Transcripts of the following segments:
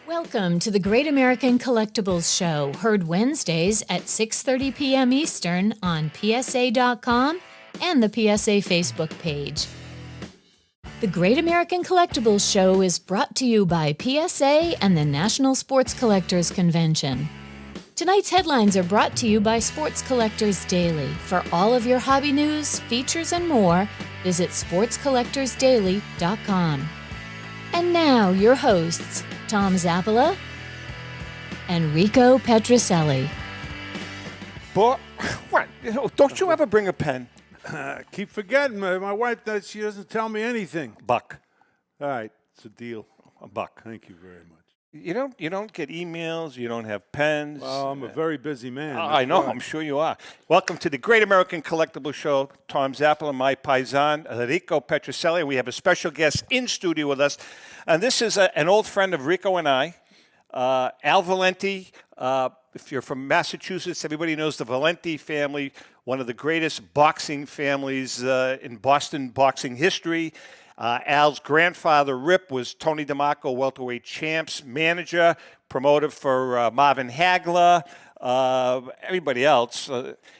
Welcome to the Great American Collectibles Show, heard Wednesdays at 6:30 p.m. Eastern on PSA.com and the PSA Facebook page. The Great American Collectibles Show is brought to you by PSA and the National Sports Collectors Convention. Tonight's headlines are brought to you by Sports Collectors Daily. For all of your hobby news, features, and more, visit sportscollectorsdaily.com. And now, your hosts, Tom Zappala and Rico Petrocelli. Boy, what? Don't you ever bring a pen? Keep forgetting. My wife, she doesn't tell me anything. Buck. All right, it's a deal. A buck. Thank you very much. You don't get emails. You don't have pens. Well, I'm a very busy man. I know. I'm sure you are. Welcome to the Great American Collectibles Show. Tom Zappala, my paisan, Rico Petrocelli. We have a special guest in studio with us. And this is an old friend of Rico and I, Al Valenti. If you're from Massachusetts, everybody knows the Valenti family, one of the greatest boxing families in Boston boxing history. Al's grandfather, Rip, was Tony DeMarco welterweight champs manager, promoted for Marvin Hagler, everybody else.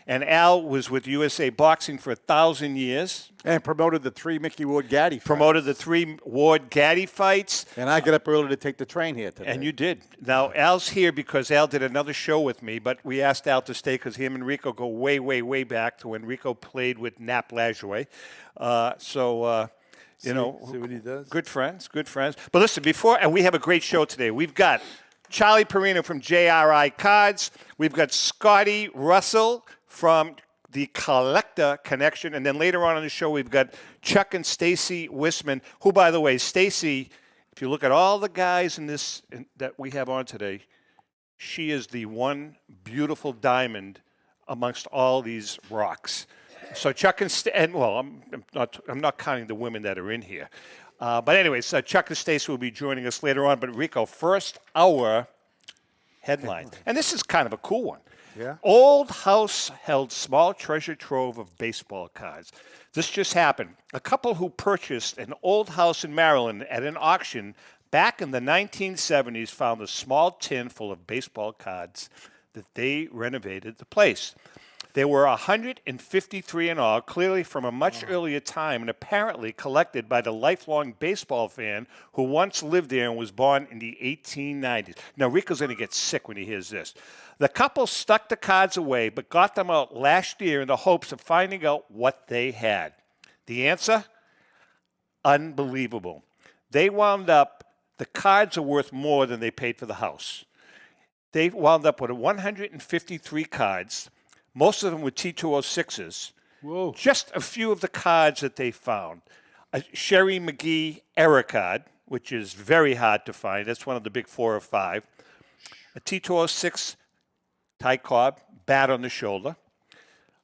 And Al was with USA Boxing for 1,000 years. And promoted the 3 Mickey Ward Gaddy fights. Promoted the 3 Ward Gaddy fights. And I get up early to take the train here today. And you did. Now, Al's here because Al did another show with me, but we asked Al to stay because him and Rico go way, way, way back to when Rico played with Nap Lajoie. You know, see what he does? Good friends. But listen, and we have a great show today. We've got Charlie Parrino from JRI Cards. We've got Scotty Russell from the Collector Connection. And then later on in the show, we've got Chuck and Stacy Wisman, who, by the way, Stacy, if you look at all the guys that we have on today, she is the one beautiful diamond amongst all these rocks. So Chuck I'm not counting the women that are in here. But anyways, Chuck and Stacey will be joining us later on. But Rico, first hour headline. And this is kind of a cool one. Yeah. Old house held small treasure trove of baseball cards. This just happened. A couple who purchased an old house in Maryland at an auction back in the 1970s found a small tin full of baseball cards that they renovated the place. There were 153 in all, clearly from a much earlier time, and apparently collected by the lifelong baseball fan who once lived there and was born in the 1890s. Now, Rico's going to get sick when he hears this. The couple stuck the cards away, but got them out last year in the hopes of finding out what they had. The answer? Unbelievable. The cards are worth more than they paid for the house. They wound up with 153 cards. Most of them were T206s. Whoa. Just a few of the cards that they found. A Sherry McGee era card, which is very hard to find. That's one of the big 4 or 5. A T206 Ty Cobb, bat on the shoulder.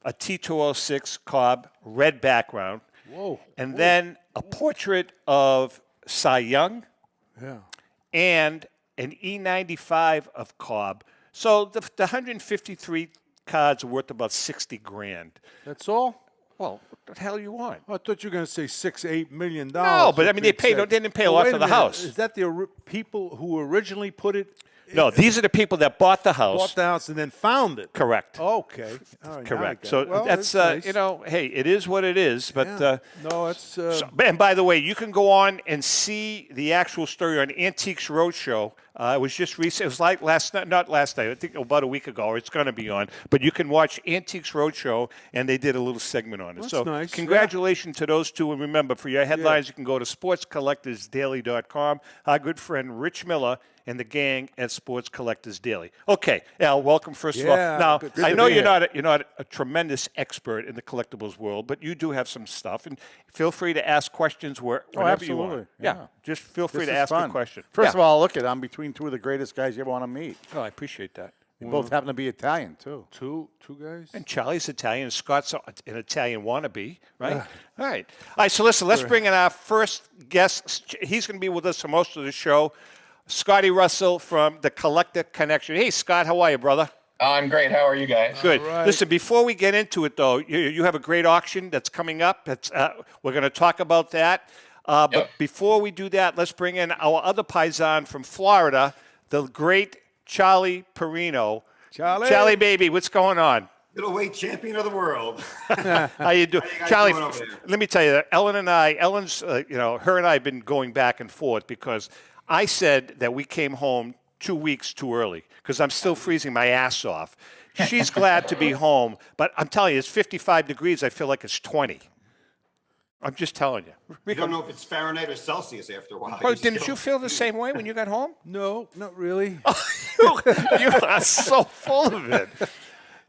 A T206 Cobb, red background. Whoa. And then a portrait of Cy Young. Yeah. And an E95 of Cobb. So the 153 cards are worth about $60,000. That's all? Well, what the hell you want? I thought you were going to say $6-8 million. No, but I mean they didn't pay a lot for the house. Is that the people who originally put it? No, these are the people that bought the house. Bought the house and then found it. Correct. Okay. All right, Correct. So that's nice. hey, it is what it is. But no, it's. And by the way, you can go on and see the actual story on Antiques Roadshow. It was just recent. It was like not last night. I think about a week ago. Or it's going to be on. But you can watch Antiques Roadshow, and they did a little segment on it. That's so nice. Congratulations to those two. And remember, for your headlines, you can go to sportscollectorsdaily.com. Our good friend Rich Miller and the gang at Sports Collectors Daily. Okay, Al, welcome first of all. Now, I know you're not a tremendous expert in the collectibles world, but you do have some stuff, and feel free to ask questions whenever you want. Yeah, just feel free to ask a question. First of all, look I'm between 2 of the greatest guys you ever want to meet. Oh, I appreciate that. They both happen to be Italian, too. Two guys? And Charlie's Italian, and Scott's an Italian wannabe, right? All right. All right, so listen, let's bring in our first guest. He's going to be with us for most of the show. Scotty Russell from the Collector Connection. Hey, Scott, how are you, brother? I'm great. How are you guys? Good. Right. Listen, before we get into it, though, you have a great auction that's coming up. We're going to talk about that. But before we do that, let's bring in our other paisan from Florida, the great Charlie Parrino. Charlie. Charlie, baby, what's going on? Middleweight champion of the world. How you doing? How you guys Charlie, doing over there? let me tell you that Ellen's, her and I have been going back and forth because I said that we came home 2 weeks too early because I'm still freezing my ass off. She's glad to be home, but I'm telling you, it's 55 degrees. I feel like it's 20. I'm just telling you. You don't know if it's Fahrenheit or Celsius after a while. Oh, didn't you feel the same way when you got home? No, not really. You are so full of it.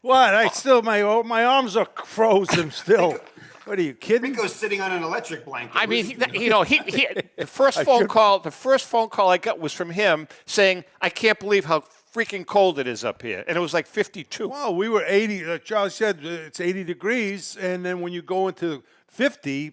What? I still my arms are frozen still. What are you kidding? Rico's sitting on an electric blanket. I mean, the first phone call I got was from him saying, "I can't believe how freaking cold it is up here," and it was like 52. Well, we were 80. Charlie said it's 80 degrees, and then when you go into 50,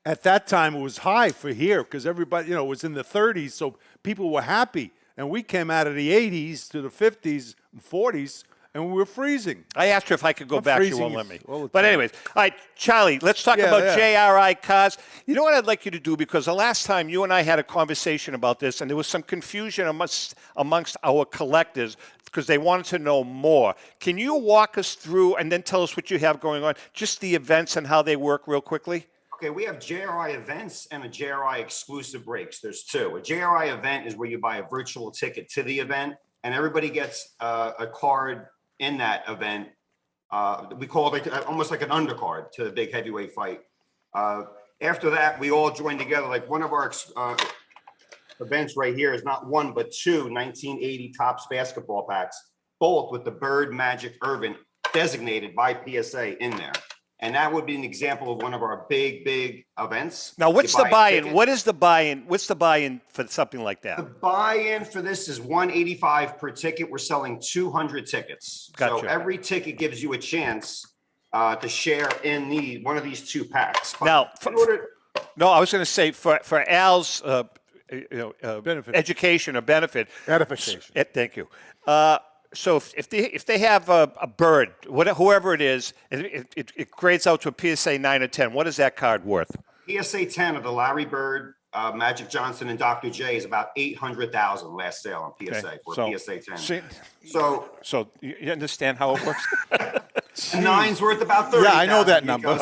at that time it was high for here because everybody, was in the 30s, so people were happy, and we came out of the 80s to the 50s and 40s. And we were freezing. I asked her if I could go I'm back. She freezing won't let me. all the But time. anyways, all right, Charlie, let's talk about JRI Cards. You know what I'd like you to do? Because the last time you and I had a conversation about this, and there was some confusion amongst our collectors because they wanted to know more. Can you walk us through and then tell us what you have going on, just the events and how they work real quickly? Okay, we have JRI events and a JRI exclusive breaks. There's two. A JRI event is where you buy a virtual ticket to the event, and everybody gets a card in that event. We call it almost like an undercard to the big heavyweight fight. After that, we all join together. Like one of our events right here is not one, but two 1980 Topps basketball packs, both with the Bird Magic Irvin designated by PSA in there. And that would be an example of one of our big events. Now, what's the You buy a buy-in? ticket. What is the buy-in? What's the buy-in for something like The that? buy-in for this is $185 per ticket. We're selling 200 tickets. So Gotcha. every ticket gives you a chance to share in one of these two packs. But Now, in order, No, I was going to say for Al's Benefit. education or benefit. Edification. Thank you. So if they have a bird, whoever it is, it grades out to a PSA 9 or 10. What is that card worth? PSA 10 of the Larry Bird, Magic Johnson, and Dr. J is about 800,000 last sale on PSA Okay, for so- PSA 10. See, So so you understand how it works? a nine's worth about 30. Yeah, I know that number.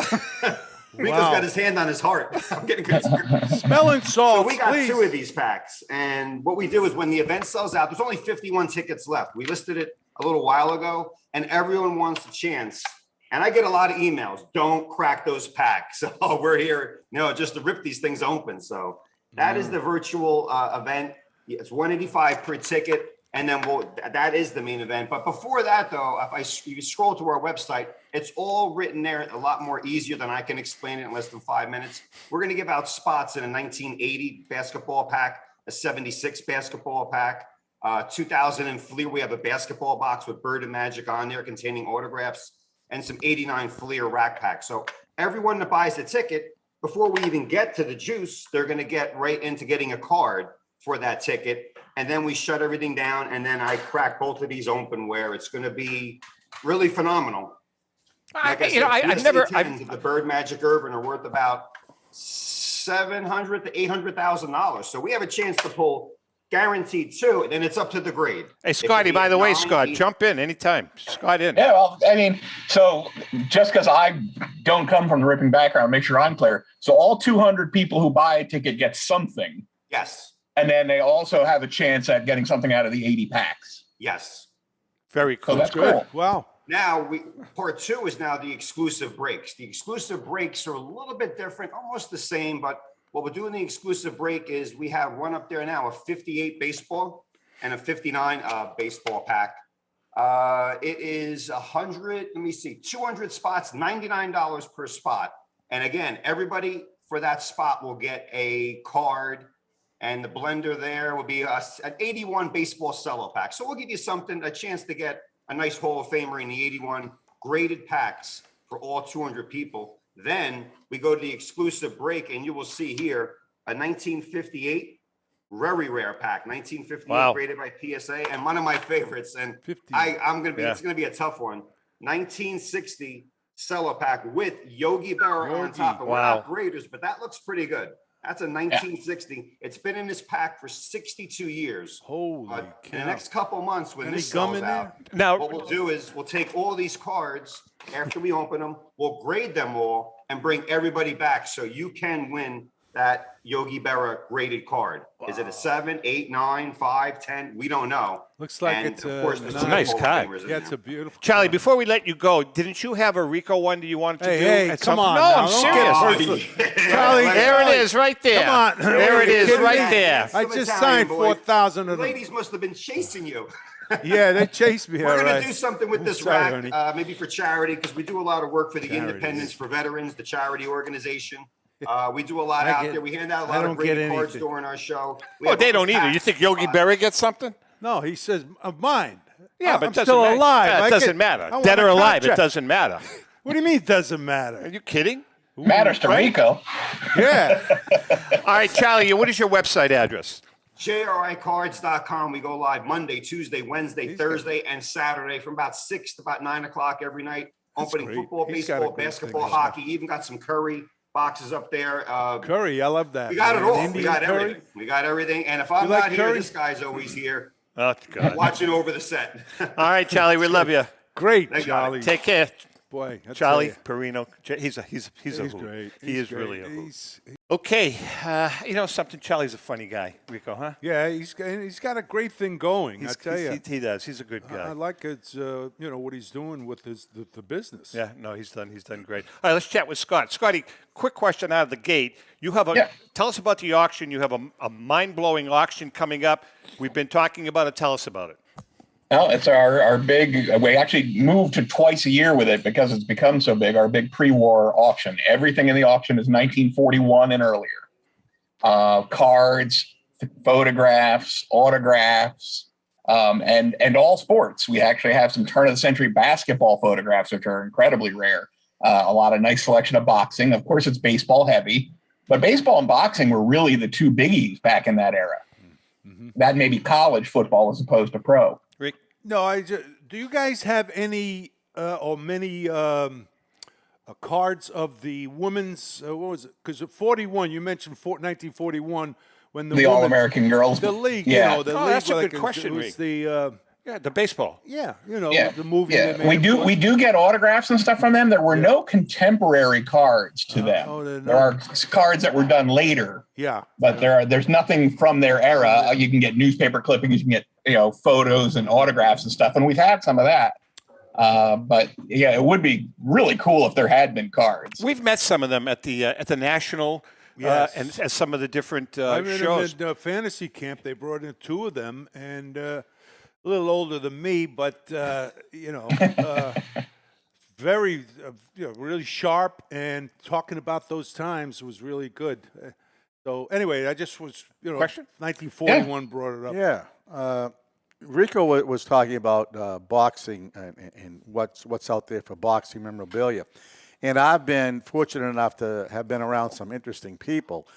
Rico's got his hand on his heart. I'm getting concerned. Smelling So salts, we got please. two of these packs, and what we do is when the event sells out, there's only 51 tickets left. We listed it a little while ago, and everyone wants a chance. And I get a lot of emails. Don't crack those packs. Oh, we're here, just to rip these things open. So that is the virtual event. It's $185 per ticket, and then that is the main event. But before that, though, if you scroll to our website, it's all written there a lot more easier than I can explain it in less than 5 minutes. We're going to give out spots in a 1980 basketball pack, a 76 basketball pack, 2000 in Fleer. We have a basketball box with Bird and Magic on there containing autographs, and some 89 Fleer rack packs. So everyone that buys a ticket, before we even get to the juice, they're going to get right into getting a card for that ticket. And then we shut everything down, and then I crack both of these open where it's going to be really phenomenal. Like I said, I've never. PSA 10s of the Bird Magic Urban are worth about $700,000 to $800,000. So we have a chance to pull guaranteed two, and then it's up to the grade. Hey, It Scotty, could be by the way, 9, Scott, 8. jump in anytime. Scott in. Yeah, well, I mean, so just because I don't come from the ripping background, make sure I'm clear. So all 200 people who buy a ticket get something, Yes. and then they also have a chance at getting something out of the 80 packs. Yes. Very So cool. that's cool. Wow. Now, part two is now the exclusive breaks. The exclusive breaks are a little bit different, almost the same, but what we're doing the exclusive break is we have one up there now, a 58 baseball and a 59 baseball pack. It is 200 spots, $99 per spot. And again, everybody for that spot will get a card, and the blender there will be an 81 baseball cello pack. So we'll give you a chance to get a nice Hall of Famer in the 81 graded packs for all 200 people. Then we go to the exclusive break, and you will see here a 1958 very rare pack, 1958 Wow. graded by PSA, and one of my favorites. And 50. it's gonna be a tough one. 1960 cello pack with Yogi Berra on top. And we're Wow. not graders, but that looks pretty good. That's a 1960. It's been in this pack for 62 years. Holy In the cow. next couple months, when Any this gum sells in out, Now- what we'll do is we'll take all these cards after we open them, we'll grade them all and bring everybody back so you can win that Yogi Berra graded card. Is it a 7, 8, 9, 5, 10? We don't know. Looks like And it's of a course, there's nice some Nice Hall of card. Famers in Yeah, it's there. a beautiful. Charlie, before we let you go, didn't you have a Rico one that you wanted to do? Hey, at come some- on. No, now, I'm don't serious. get personal. Charlie, There it is, right there. Come on. There it is, Kidding right me? there. I Some just Italian signed boy. 4,000 The of them. ladies must have been chasing you. Yeah, they chased me. We're all going right. to do something with this Sorry, rack, honey. maybe for charity, because we do a lot of work for the Charities. Independence for Veterans, the charity organization. We do a lot I out get- there. We hand out a I lot don't of great get cards anything. during our show. We Oh, have they all don't these either. You packs. think Yogi Berra gets something? No, he says of mine. Yeah, but I'm it doesn't still matter. alive. Yeah, I it get- doesn't matter. I want Dead a or alive, it contract. doesn't matter. What do you mean it doesn't Are matter? you kidding? Matters to Rico. Yeah. All right, Charlie, what is your website address? JRICards.com. We go live Monday, Tuesday, Wednesday, Thursday, and Saturday from about 6 to about 9 o'clock every night. Opening great. football, He's got a baseball, great basketball, thing. hockey. Even got some Curry boxes up there. Curry, I love that. We got it man. all. Indian We got curry. everything. We got everything. And if I'm You like not here, curry? this guy's always here Oh, God. watching over the set. All right, Charlie, we love you. Great, Thank Charlie. Take care. Boy, I tell Charlie ya. Parrino. He's a He's hoot. great. He He's is really a great. hoot. He's- Okay, you know something? Charlie's a funny guy, Rico, huh? Yeah, he's got a great thing going. I tell you, He does. He's a good I guy. like it's what he's doing with the business. Yeah, no, he's done great. All right, let's chat with Scott. Scotty, quick question out of the gate. You have Yeah. tell us about the auction. You have a mind-blowing auction coming up. We've been talking about it. Tell us about it. Well, it's our big, we actually moved to twice a year with it because it's become so big, our big pre-war auction. Everything in the auction is 1941 and earlier. Cards, photographs, autographs, and all sports. We actually have some turn of the century basketball photographs, which are incredibly rare. A lot of nice selection of boxing. Of course, it's baseball heavy, but baseball and boxing were really the two biggies back in that era. Mm-hmm. That may be college football as opposed to pro. Rick? No, do you guys have any or many cards of the women's? What was it? Because at 41, you mentioned 1941 when the The women's- All-American girls. the league. Yeah. You know, the Oh, league. that's a like, good question, It was Rick. the Yeah, the baseball. yeah, Yeah, the movie. yeah. they made. We do get autographs and stuff from them. There were no contemporary cards to them. oh, they're there are not. cards that were done later, Yeah, but there's nothing from their era. You can get newspaper clippings, you can get photos and autographs and stuff, and we've had some of that. But yeah, it would be really cool if there had been cards. We've met some of them at the National Yes. and at some of the different I met shows. them at fantasy camp. They brought in two of them, and a little older than me, but very, really sharp. And talking about those times was really good. So anyway, I just was, Question? 1941 brought it up. Yeah. Rico was talking about boxing and what's out there for boxing memorabilia. And I've been fortunate enough to have been around some interesting people.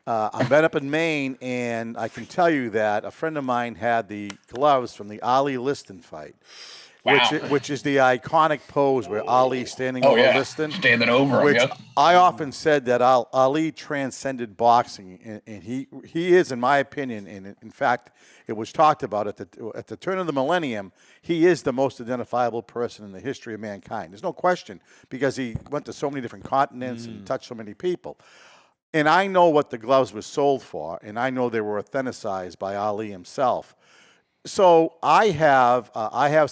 I've been up in Maine, and I can tell you that a friend of mine had the gloves from the Ali Liston fight, Wow. which is the iconic pose where Ali standing over Liston. Standing over him, Which yep. I often said that Ali transcended boxing, and he is, in my opinion, and in fact, it was talked about at the turn of the millennium. He is the most identifiable person in the history of mankind. There's no question, because he went to so many different continents and touched so many people. And I know what the gloves were sold for, and I know they were authenticized by Ali himself. So I have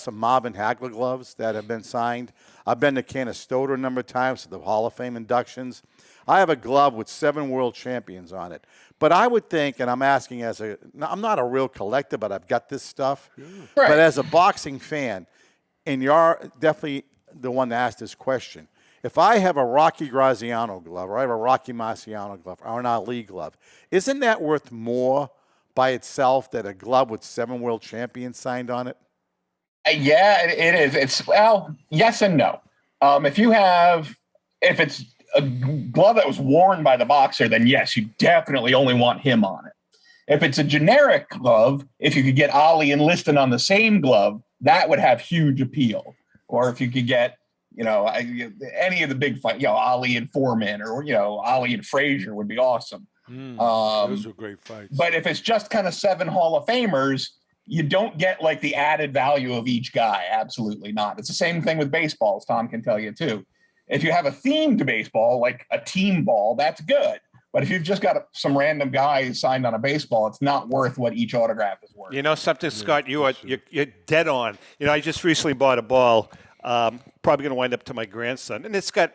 some Marvin Hagler gloves that have been signed. I've been to Canastota a number of times to the Hall of Fame inductions. I have a glove with 7 world champions on it. But I would think, and I'm asking I'm not a real collector, but I've got this stuff. Right. But as a boxing fan, and you're definitely the one to ask this question, if I have a Rocky Graziano glove, or I have a Rocky Marciano glove, or an Ali glove, isn't that worth more by itself than a glove with 7 world champions signed on it? Yeah, it is. It's, well, yes and no. If it's a glove that was worn by the boxer, then yes, you definitely only want him on it. If it's a generic glove, if you could get Ali and Liston on the same glove, that would have huge appeal. Or if you could get, any of the big fight, Ali and Foreman, or Ali and Frazier would be awesome. Those were great fights. But if it's just kind of 7 Hall of Famers, you don't get like the added value of each guy. Absolutely not. It's the same thing with baseball, as Tom can tell you too. If you have a themed baseball, like a team ball, that's good. But if you've just got some random guys signed on a baseball, it's not worth what each autograph is worth. You know something, Scott? You're dead on. You know, I just recently bought a ball, probably going to wind up to my grandson, and it's got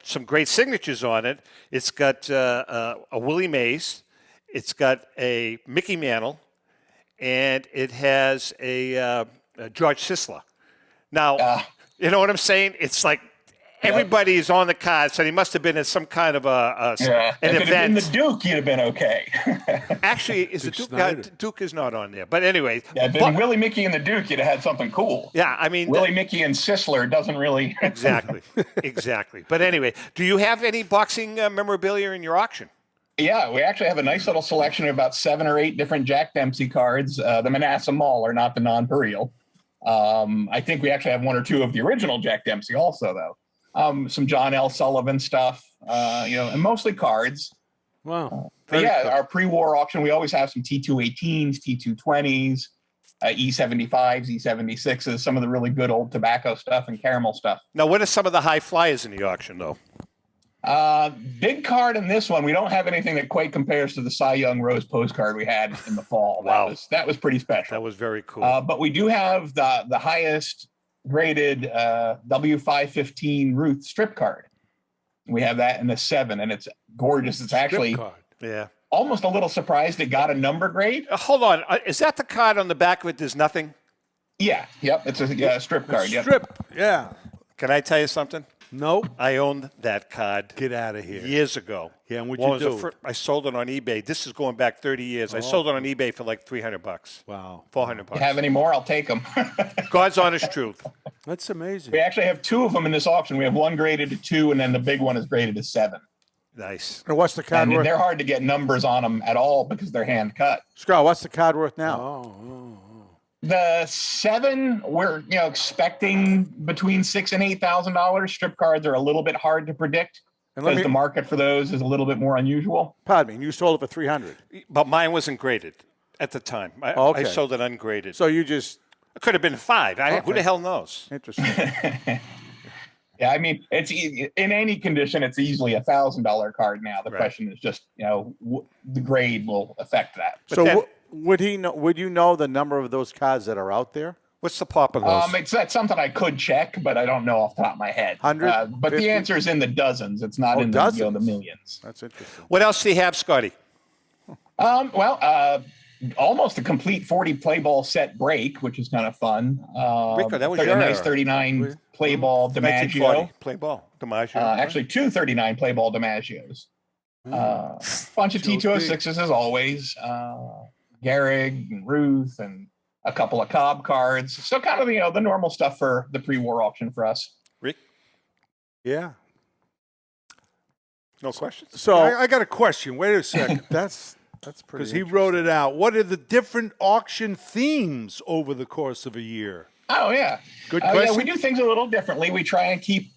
some great signatures on it. It's got a Willie Mays, it's got a Mickey Mantle, and it has a George Sisler. Now, you know what I'm saying? It's like everybody's on the card, so he must have been at some kind of an if event. If it had been the Duke, you'd have been okay. Actually, is the Duke? Duke is not on there. But anyway. Yeah, but Willie, Mickey, and the Duke, you'd have had something cool. Yeah, I mean. Willie, Mickey, and Sisler doesn't really. Exactly. But anyway, do you have any boxing memorabilia in your auction? Yeah, we actually have a nice little selection of about 7 or 8 different Jack Dempsey cards. The Manasseh Mauler, not the non-Pereal. I think we actually have 1 or 2 of the original Jack Dempsey also, though. Some John L. Sullivan stuff, and mostly cards. Wow. But yeah, our pre-war auction, we always have some T218s, T220s, E75s, E76s, some of the really good old tobacco stuff and caramel stuff. Now, what are some of the high flyers in the auction, though? Big card in this one. We don't have anything that quite compares to the Cy Young Rose postcard we had in the fall. Wow. That was pretty special. That was very cool. But we do have the highest graded W515 Ruth strip card. We have that in the 7, and it's gorgeous. It's actually almost a little surprised it got a number grade. Hold on. Is that the card on the back of it? There's nothing? Yeah. Yep. It's a strip card. Strip. Yeah. Can I tell you something? No. I owned that card. Get out of here. Years ago. Yeah, and what'd you do? I sold it on eBay. This is going back 30 years. I sold it on eBay for like $300. Wow. $400. You have any more? I'll take them. God's honest truth. That's amazing. We actually have 2 of them in this auction. We have one graded to 2, and then the big one is graded to 7. Nice. And what's the card worth? They're hard to get numbers on them at all because they're hand cut. Scott, what's the card worth now? The 7, we're expecting between $6,000 and $8,000. Strip cards are a little bit hard to predict because the market for those is a little bit more unusual. Pardon me, and you sold it for $300. But mine wasn't graded at the time. I sold it ungraded. So you just it could have been 5. Who the hell knows? Interesting. Yeah, I mean, it's in any condition, it's easily $1,000 card now. The question is just, the grade will affect that. So would he know? Would you know the number of those cards that are out there? What's the pop of those? That's something I could check, but I don't know off the top of my head. 100? But the answer is in the dozens. It's not in the millions. That's interesting. What else do you have, Scotty? Almost a complete 40 play ball set break, which is kind of fun. Rico, that was a nice 39 play ball DiMaggio. Play ball DiMaggio. Actually, 2 39 play ball DiMaggios. Bunch of T206s as always. Gehrig and Ruth and a couple of Cobb cards. So kind of the normal stuff for the pre-war auction for us. Rick? Yeah. No questions? So I got a question. Wait a second. That's pretty. Because he wrote it out. What are the different auction themes over the course of a year? Oh yeah, good question. Yeah, we do things a little differently. We try and keep,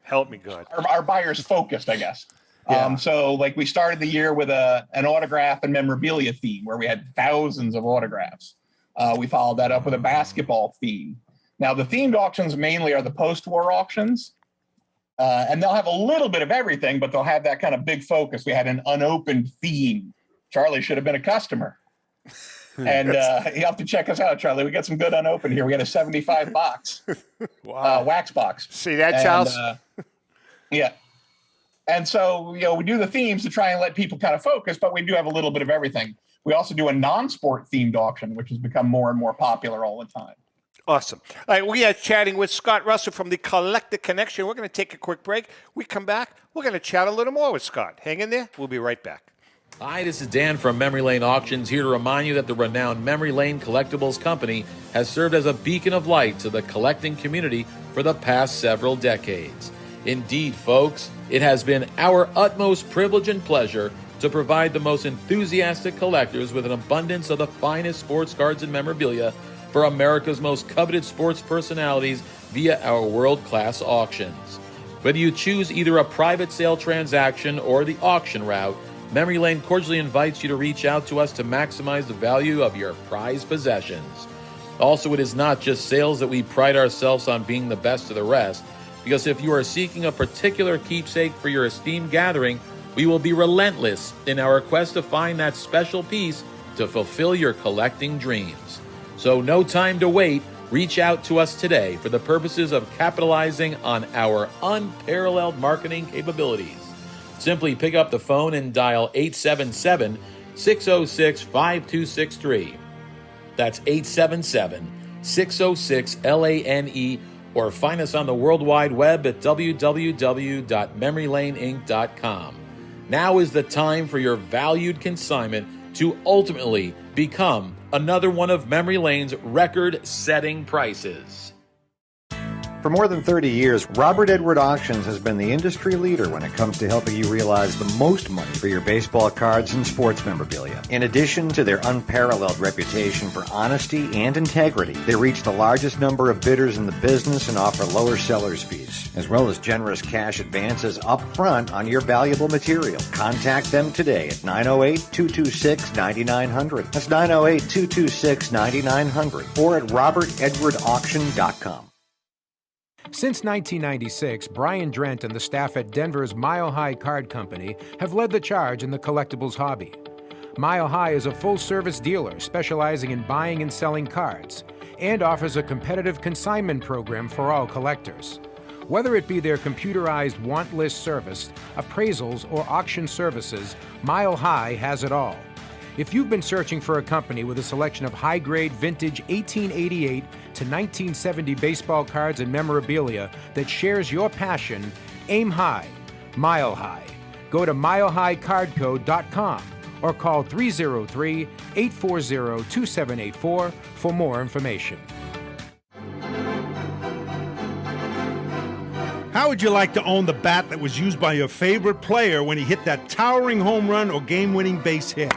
help me God, our buyers focused, I guess. Yeah. So like we started the year with an autograph and memorabilia theme where we had thousands of autographs. We followed that up with a basketball theme. Now the themed auctions mainly are the post-war auctions. And they'll have a little bit of everything, but they'll have that kind of big focus. We had an unopened theme. Charlie should have been a customer. And you have to check us out, Charlie. We got some good unopened here. We had a 75 box, wax box. See that, Charles? Yeah. And so, we do the themes to try and let people kind of focus, but we do have a little bit of everything. We also do a non-sport themed auction, which has become more and more popular all the time. Awesome. All right, we are chatting with Scott Russell from the Collector Connection. We're going to take a quick break. We come back, we're going to chat a little more with Scott. Hang in there. We'll be right back. Hi, this is Dan from Memory Lane Auctions, here to remind you that the renowned Memory Lane Collectibles Company has served as a beacon of light to the collecting community for the past several decades. Indeed, folks, it has been our utmost privilege and pleasure to provide the most enthusiastic collectors with an abundance of the finest sports cards and memorabilia for America's most coveted sports personalities via our world-class auctions. Whether you choose either a private sale transaction or the auction route, Memory Lane cordially invites you to reach out to us to maximize the value of your prized possessions. Also, it is not just sales that we pride ourselves on being the best of the rest, because if you are seeking a particular keepsake for your esteemed gathering, we will be relentless in our quest to find that special piece to fulfill your collecting dreams. So no time to wait. Reach out to us today for the purposes of capitalizing on our unparalleled marketing capabilities. Simply pick up the phone and dial 877-606-5263. That's 877-606-LANE, or find us on the World Wide Web at www.memorylaneinc.com. Now is the time for your valued consignment to ultimately become another one of Memory Lane's record-setting prices. For more than 30 years, Robert Edward Auctions has been the industry leader when it comes to helping you realize the most money for your baseball cards and sports memorabilia. In addition to their unparalleled reputation for honesty and integrity, they reach the largest number of bidders in the business and offer lower seller's fees, as well as generous cash advances up front on your valuable material. Contact them today at 908-226-9900. That's 908-226-9900, or at robertedwardauction.com. Since 1996, Brian Drent and the staff at Denver's Mile High Card Company have led the charge in the collectibles hobby. Mile High is a full-service dealer specializing in buying and selling cards and offers a competitive consignment program for all collectors. Whether it be their computerized want list service, appraisals, or auction services, Mile High has it all. If you've been searching for a company with a selection of high-grade vintage 1888 to 1970 baseball cards and memorabilia that shares your passion, aim high, mile high. Go to milehighcardco.com or call 303-840-2784 for more information. How would you like to own the bat that was used by your favorite player when he hit that towering home run or game-winning base hit?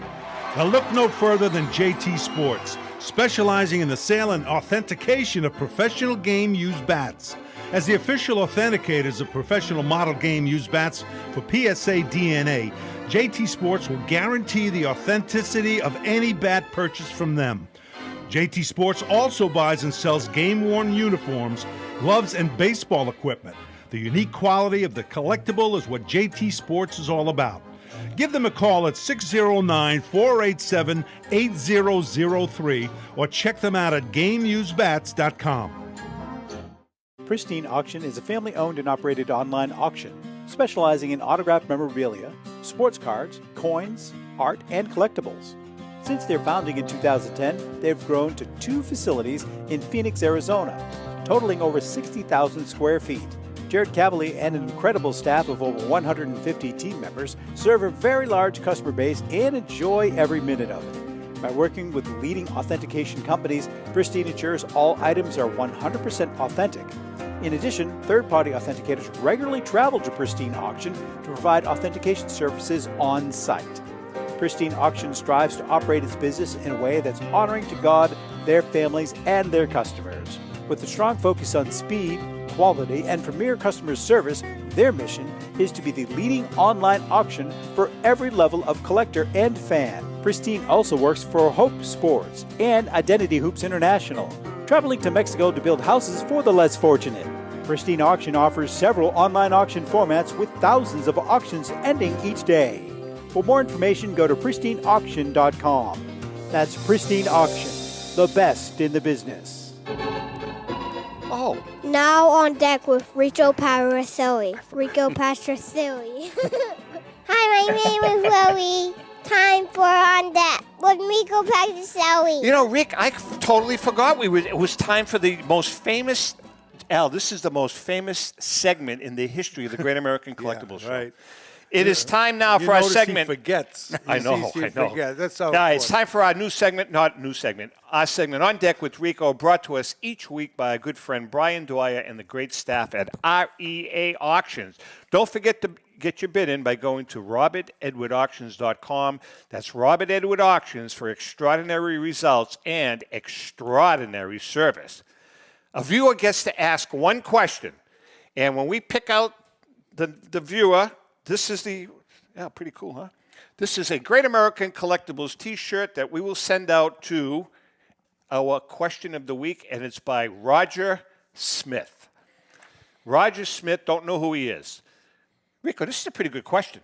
Now look no further than JT Sports, specializing in the sale and authentication of professional game-used bats. As the official authenticators of professional model game-used bats for PSA DNA, JT Sports will guarantee the authenticity of any bat purchased from them. JT Sports also buys and sells game-worn uniforms, gloves, and baseball equipment. The unique quality of the collectible is what JT Sports is all about. Give them a call at 609-487-8003 or check them out at GameUseBats.com. Pristine Auction is a family-owned and operated online auction specializing in autographed memorabilia, sports cards, coins, art, and collectibles. Since their founding in 2010, they've grown to 2 facilities in Phoenix, Arizona, totaling over 60,000 square feet. Jared Cavalier and an incredible staff of over 150 team members serve a very large customer base and enjoy every minute of it. By working with leading authentication companies, Pristine ensures all items are 100% authentic. In addition, third-party authenticators regularly travel to Pristine Auction to provide authentication services on site. Pristine Auction strives to operate its business in a way that's honoring to God, their families, and their customers. With a strong focus on speed, quality, and premier customer service, their mission is to be the leading online auction for every level of collector and fan. Pristine also works for Hope Sports and Identity Hoops International, traveling to Mexico to build houses for the less fortunate. Pristine Auction offers several online auction formats with thousands of auctions ending each day. For more information, go to pristineauction.com. That's Pristine Auction, the best in the business. Oh. Now on deck with Rico Petrocelli. Rico Petrocelli. Hi, my name is Chloe. Time for On Deck with Rico Petrocelli. You know, Rick, I totally forgot it was time for the most famous, Al, this is the most famous segment in the history of the Great American Collectibles Show. Right. It is time now for our segment. He forgets. I know. Forgets. That's how it's time for our our segment On Deck with Rico, brought to us each week by our good friend Brian Dwyer and the great staff at REA Auctions. Don't forget to get your bid in by going to robertedwardauctions.com. That's Robert Edward Auctions for extraordinary results and extraordinary service. A viewer gets to ask one question, and when we pick out the viewer, this is pretty cool, huh? This is a Great American Collectibles T-shirt that we will send out to our question of the week, and it's by Roger Smith. Roger Smith, don't know who he is. Rico, this is a pretty good question.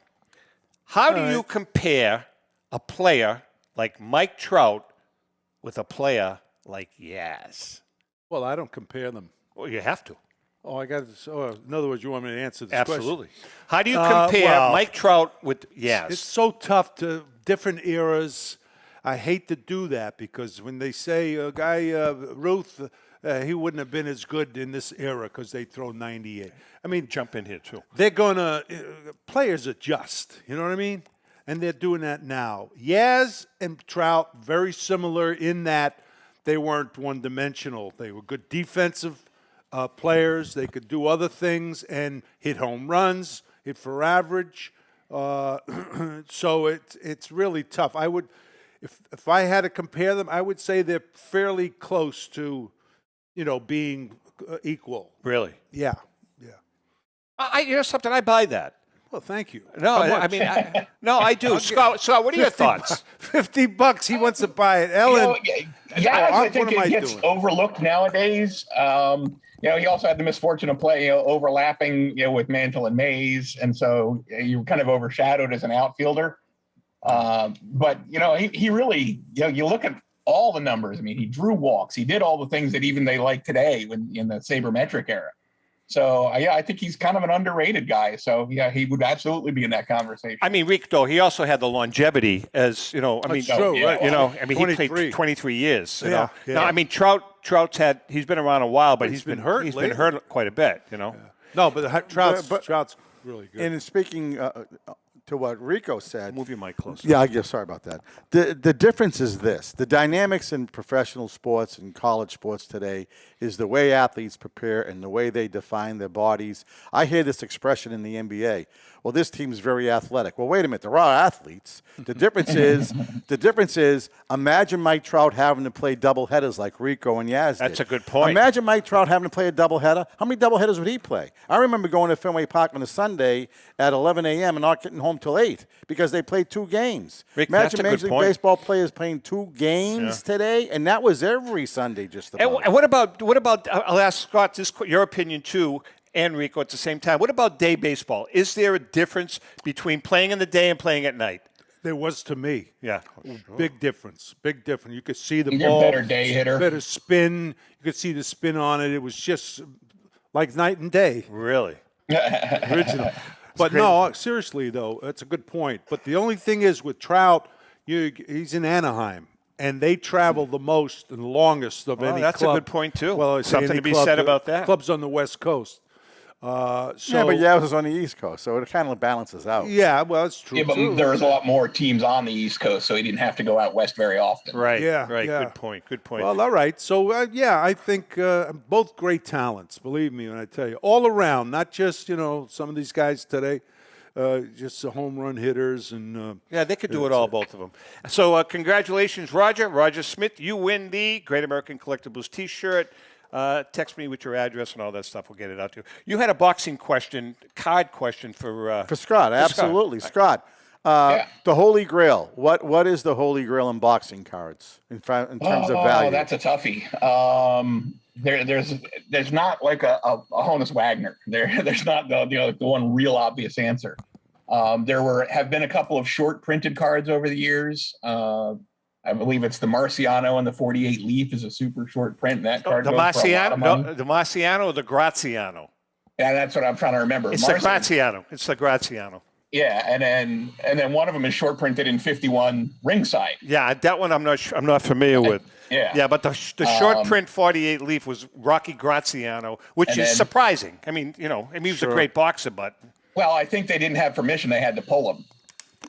How do you compare a player like Mike Trout with a player like Yaz? Well, I don't compare them. Well, you have to. Oh, I got this. Oh, in other words, you want me to answer this Absolutely. question? How do you compare Mike Trout with Yaz? It's so tough to different eras. I hate to do that because when they say a guy, Ruth, he wouldn't have been as good in this era because they throw 98. I mean, jump in here too. They're going to, players adjust, you know what I mean? And they're doing that now. Yaz and Trout, very similar in that they weren't one-dimensional. They were good defensive players. They could do other things and hit home runs, hit for average. So it's really tough. I would, if I had to compare them, I would say they're fairly close to, being equal. Really? Yeah. You know something? I buy that. Well, thank you. No, I mean, I do. Scott, what are your thoughts? $50. He wants to buy it. Ellen. I think it gets overlooked nowadays. He also had the misfortune of playing overlapping, with Mantle and Mays, and so you were kind of overshadowed as an outfielder. But he really, you look at all the numbers. I mean, he drew walks. He did all the things that even they like today in the sabermetric era. So, I think he's kind of an underrated guy. So, he would absolutely be in that conversation. I mean, Rico, he also had the longevity as, True, right. He played 23 years. Yeah. Now, I mean, Trout's he's been around a while, but he's been hurt. He's been hurt quite a bit, No, but Trout's really good. And speaking to what Rico said. Move your mic closer. Yeah, sorry about that. The difference is this. The dynamics in professional sports and college sports today is the way athletes prepare and the way they define their bodies. I hear this expression in the NBA. Well, this team's very athletic. Well, wait a minute. There are athletes. The difference is imagine Mike Trout having to play doubleheaders like Rico and Yaz did. That's a good point. Imagine Mike Trout having to play a doubleheader. How many doubleheaders would he play? I remember going to Fenway Park on a Sunday at 11 a.m. and not getting home till 8 because they played 2 games. Rick, imagine Major League Baseball players playing 2 games today, and that was every Sunday just about. And what about? I'll ask Scott your opinion too. And Rico at the same time. What about day baseball? Is there a difference between playing in the day and playing at night? There was to me. Yeah. Big difference. Big difference. You could see the You're ball. a better day hitter. Better spin. You could see the spin on it. It was just like night and day. Really? Original. But no, seriously, though, that's a good point. But the only thing is with Trout, he's in Anaheim. And they travel the most and the longest of any club. That's a good point, too. Well, something to be said about that. Clubs on the West Coast. Yeah, but Yaz was on the East Coast, so it kind of balances out. Yeah, well, it's true. Yeah, but there was a lot more teams on the East Coast, so he didn't have to go out west very often. Right. Yeah. Right. Yeah. Good point. Good point. Well, all right. So I think both great talents. Believe me when I tell you, all around, not just some of these guys today. Just the home run hitters and they could do it all, both of them. So congratulations, Roger Smith. You win the Great American Collectibles T-shirt. Text me with your address and all that stuff. We'll get it out to you. You had a boxing card question for Scott. Absolutely, Scott. The Holy Grail. What is the Holy Grail in boxing cards in terms of value? Oh, that's a toughie. There's not like a Honus Wagner. There's not the one real obvious answer. There have been a couple of short printed cards over the years. I believe it's the Marciano and the 48 Leaf is a super short print. And that card the Marciano, the Marciano or the Graziano? Yeah, that's what I'm trying to remember. It's the Graziano. It's the Graziano. Yeah, and then one of them is short printed in 51 ringside. Yeah, that one I'm not familiar with. Yeah, but the short print 48 Leaf was Rocky Graziano, which is surprising. I mean, he was a great boxer, but I think they didn't have permission. They had to pull him.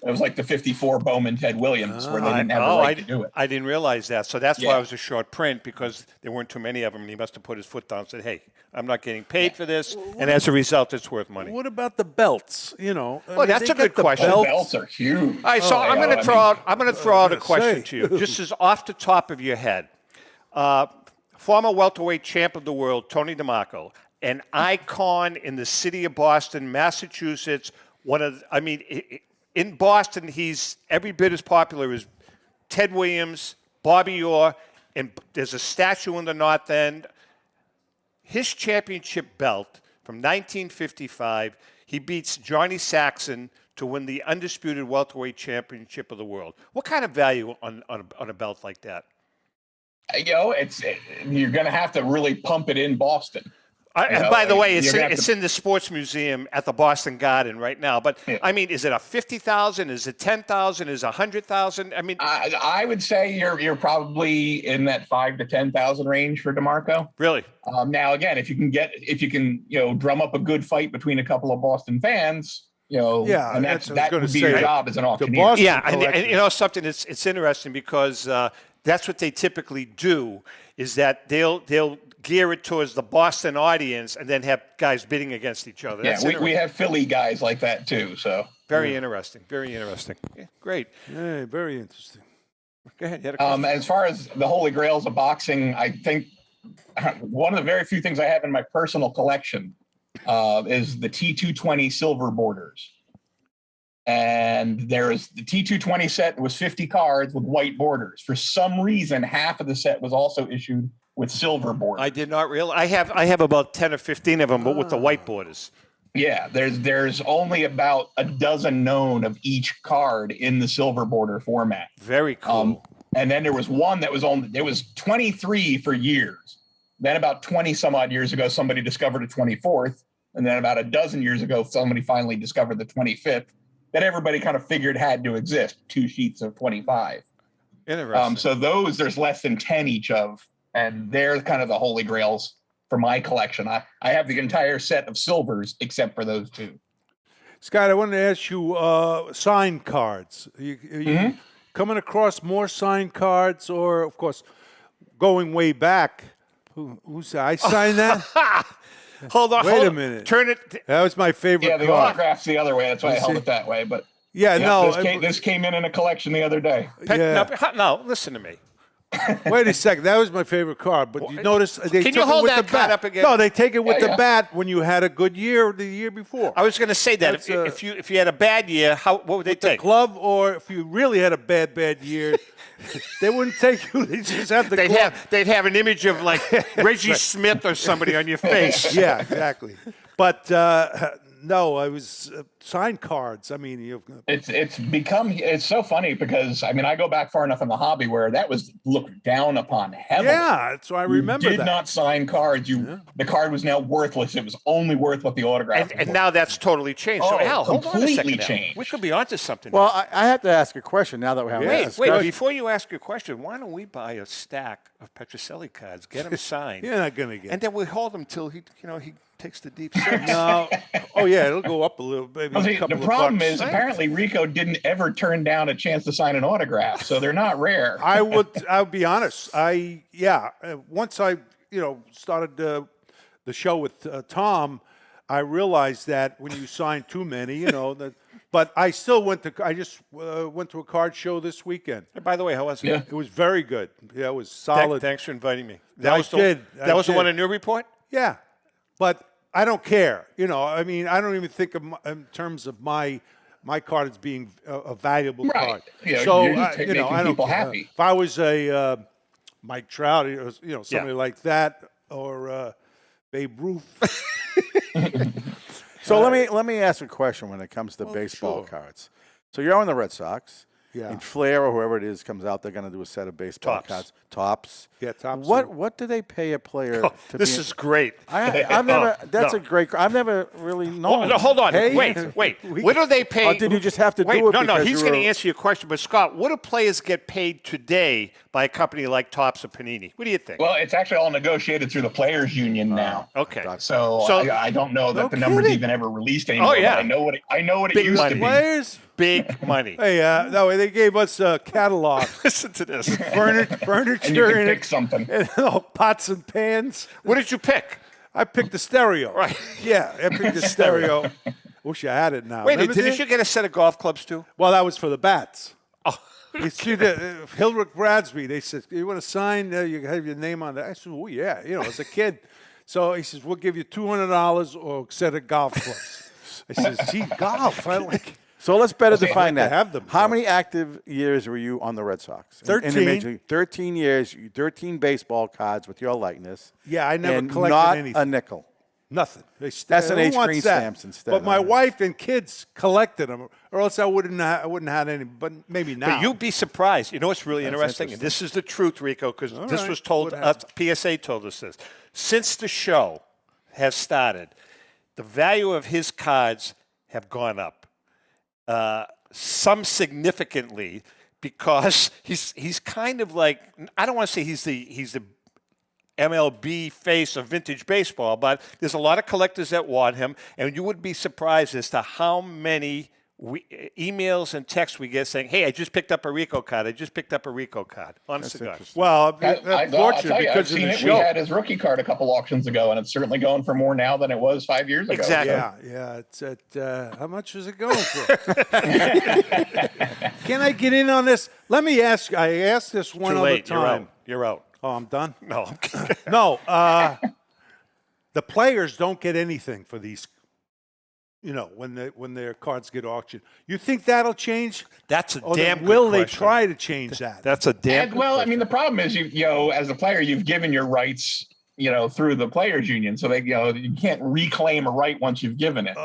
It was like the 54 Bowman Ted Williams where they didn't have the right to do it. I didn't realize that. So that's why it was a short print, because there weren't too many of them. And he must have put his foot down and said, hey, I'm not getting paid for this. And as a result, it's worth money. What about the belts? That's a good question. The belts are huge. All right, so I'm going to throw out a question to you, just as off the top of your head. Former welterweight champ of the world, Tony DeMarco, an icon in the city of Boston, Massachusetts. In Boston, he's every bit as popular as Ted Williams, Bobby Orr, and there's a statue in the North End. His championship belt from 1955, he beats Johnny Saxon to win the undisputed welterweight championship of the world. What kind of value on a belt like that? You're going to have to really pump it in Boston. And by the way, it's in the Sports Museum at the Boston Garden right now. But is it a 50,000? Is it 10,000? Is it 100,000? I would say you're probably in that 5,000 to 10,000 range for DeMarco. Really? Now again, if you can drum up a good fight between a couple of Boston fans, and that would be your job as an auctioneer. And something it's interesting because that's what they typically do is that they'll gear it towards the Boston audience and then have guys bidding against each other. We have Philly guys like that too. So very interesting. Very interesting. Yeah, great. Yeah, very interesting. Go ahead. You had a question? As far as the holy grails of boxing, I think one of the very few things I have in my personal collection is the T220 silver borders. And there is the T220 set was 50 cards with white borders. For some reason, half of the set was also issued with silver borders. I did not realize. I have about 10 or 15 of them, but with the white borders. Yeah, there's only about a dozen known of each card in the silver border format. Very cool. And then there was one that was 23 for years. Then about 20 some odd years ago, somebody discovered a 24th. And then about a dozen years ago, somebody finally discovered the 25th that everybody kind of figured had to exist, 2 sheets of 25. Interesting. So there's less than 10 each of, and they're kind of the holy grails for my collection. I have the entire set of silvers except for those 2. Scott, I wanted to ask you signed cards. Are you coming across more signed cards, or, of course, going way back? Who's I signed that? Hold on. Wait a minute. Turn it. That was my favorite card. Yeah, the autograph's the other way. That's why I held it that way. But this came in a collection the other day. No, listen to me. Wait a second. That was my favorite card. But you notice they Can took you hold it with that the card bat. up again? No, they take it with the bat when you had a good year the year before. I was going to say that if you had a bad year, what would they take? The glove, or if you really had a bad year, they wouldn't take you. They just have the glove. They'd have an image of like Reggie Smith or somebody on your face. Yeah, exactly. But no, I was signed cards. I mean, it's so funny because I go back far enough in the hobby where that was looked down upon heavily. Yeah, that's why I remember you did not sign cards. The card was now worthless. It was only worth what the autograph. And now that's totally changed. So Al, hold on a second. Changed. We could be onto something. Well, I have to ask a question now that we have. Wait! Before you ask your question, why don't we buy a stack of Petrocelli cards, get them signed? You're not gonna get. And then we hold them till he takes the deep six. No. Oh yeah, it'll go up a little. Maybe a couple the problem of bucks. is apparently Rico didn't ever turn down a chance to sign an autograph, so they're not rare. I'll be honest. Once I started the show with Tom, I realized that when you sign too many, but I still went to. I just went to a card show this weekend. And by the way, how was it? Yeah. It was very good. Yeah, it was solid. Thanks for inviting me. That was the one in Newburyport? Yeah, but I don't care. I don't even think in terms of my card as being a valuable card. So you're just making I don't people care. happy. If I was a Mike Trout, somebody like that, or Babe Ruth. So let me ask a question when it comes to baseball cards. So you're on the Red Sox. Yeah. And Flair or whoever it is comes out, they're going to do a set of baseball cards. Tops. Yeah, Tops. What do they pay a player to This is great. I've never. That's a great. I've never really known. No, hold on. Hey? Wait. What do they pay? Or did you just have to do it? No. He's going to answer your question. But Scott, what do players get paid today by a company like Tops or Panini? What do you think? Well, it's actually all negotiated through the players' union now. Okay. So I don't know that the number's even ever released anymore. Oh yeah. But I know what it Big used money. to be. Players. Big money. Hey, no, they gave us a catalog. Listen to this. Furniture And you can and pick something. and pots and pans. What did you pick? I picked the stereo. Right. Yeah, I picked the stereo. Wish I had it now. Wait, Remember didn't you get a set of golf clubs too? Well, that was for the bats. Oh. You see, Hildreth Bradsby, they said, you want to sign, you have your name on that. I said, oh, yeah. As a kid, So he says, we'll give you $200 or a set of golf clubs. I says, gee, golf. I like. So let's better define like to that. have them, How so. many active years were you on the Red Sox? In the 13. Major League? 13 years, 13 baseball cards with your likeness. Yeah, I never and collected not anything. a nickel. Nothing. S&H who wants green that? stamps instead. But my huh? wife and kids collected them, or else I wouldn't have any. But maybe now. But you'd be surprised. You know what's really That's interesting? And this is the truth, Rico, because this right. was told What us, PSA told us this. Since the show has started, the value of his cards have gone up. Some significantly, because he's kind of like, I don't want to say he's the MLB face of vintage baseball, but there's a lot of collectors that want him, and you would be surprised as to how many emails and texts we get saying, "Hey, I just picked up a Rico card. I just picked up a Rico card." Honest to God. Well, I'll fortunate tell you, I've because of seen the it. show. We had his rookie card a couple auctions ago, and it's certainly going for more now than it was 5 years ago. Exactly. Yeah. It's at how much is it going for? Can I get in on this? Let me ask. I asked this one Too other late. time. You're out. Oh, I'm done. No. I'm kidding. No, the players don't get anything for these. When their cards get auctioned, you think that'll change? That's a Or damn good will they question. try to change that? That's a damn. And, well, I mean, the problem is, as a player, you've given your rights, through the players union, so they, you can't reclaim a right once you've given it.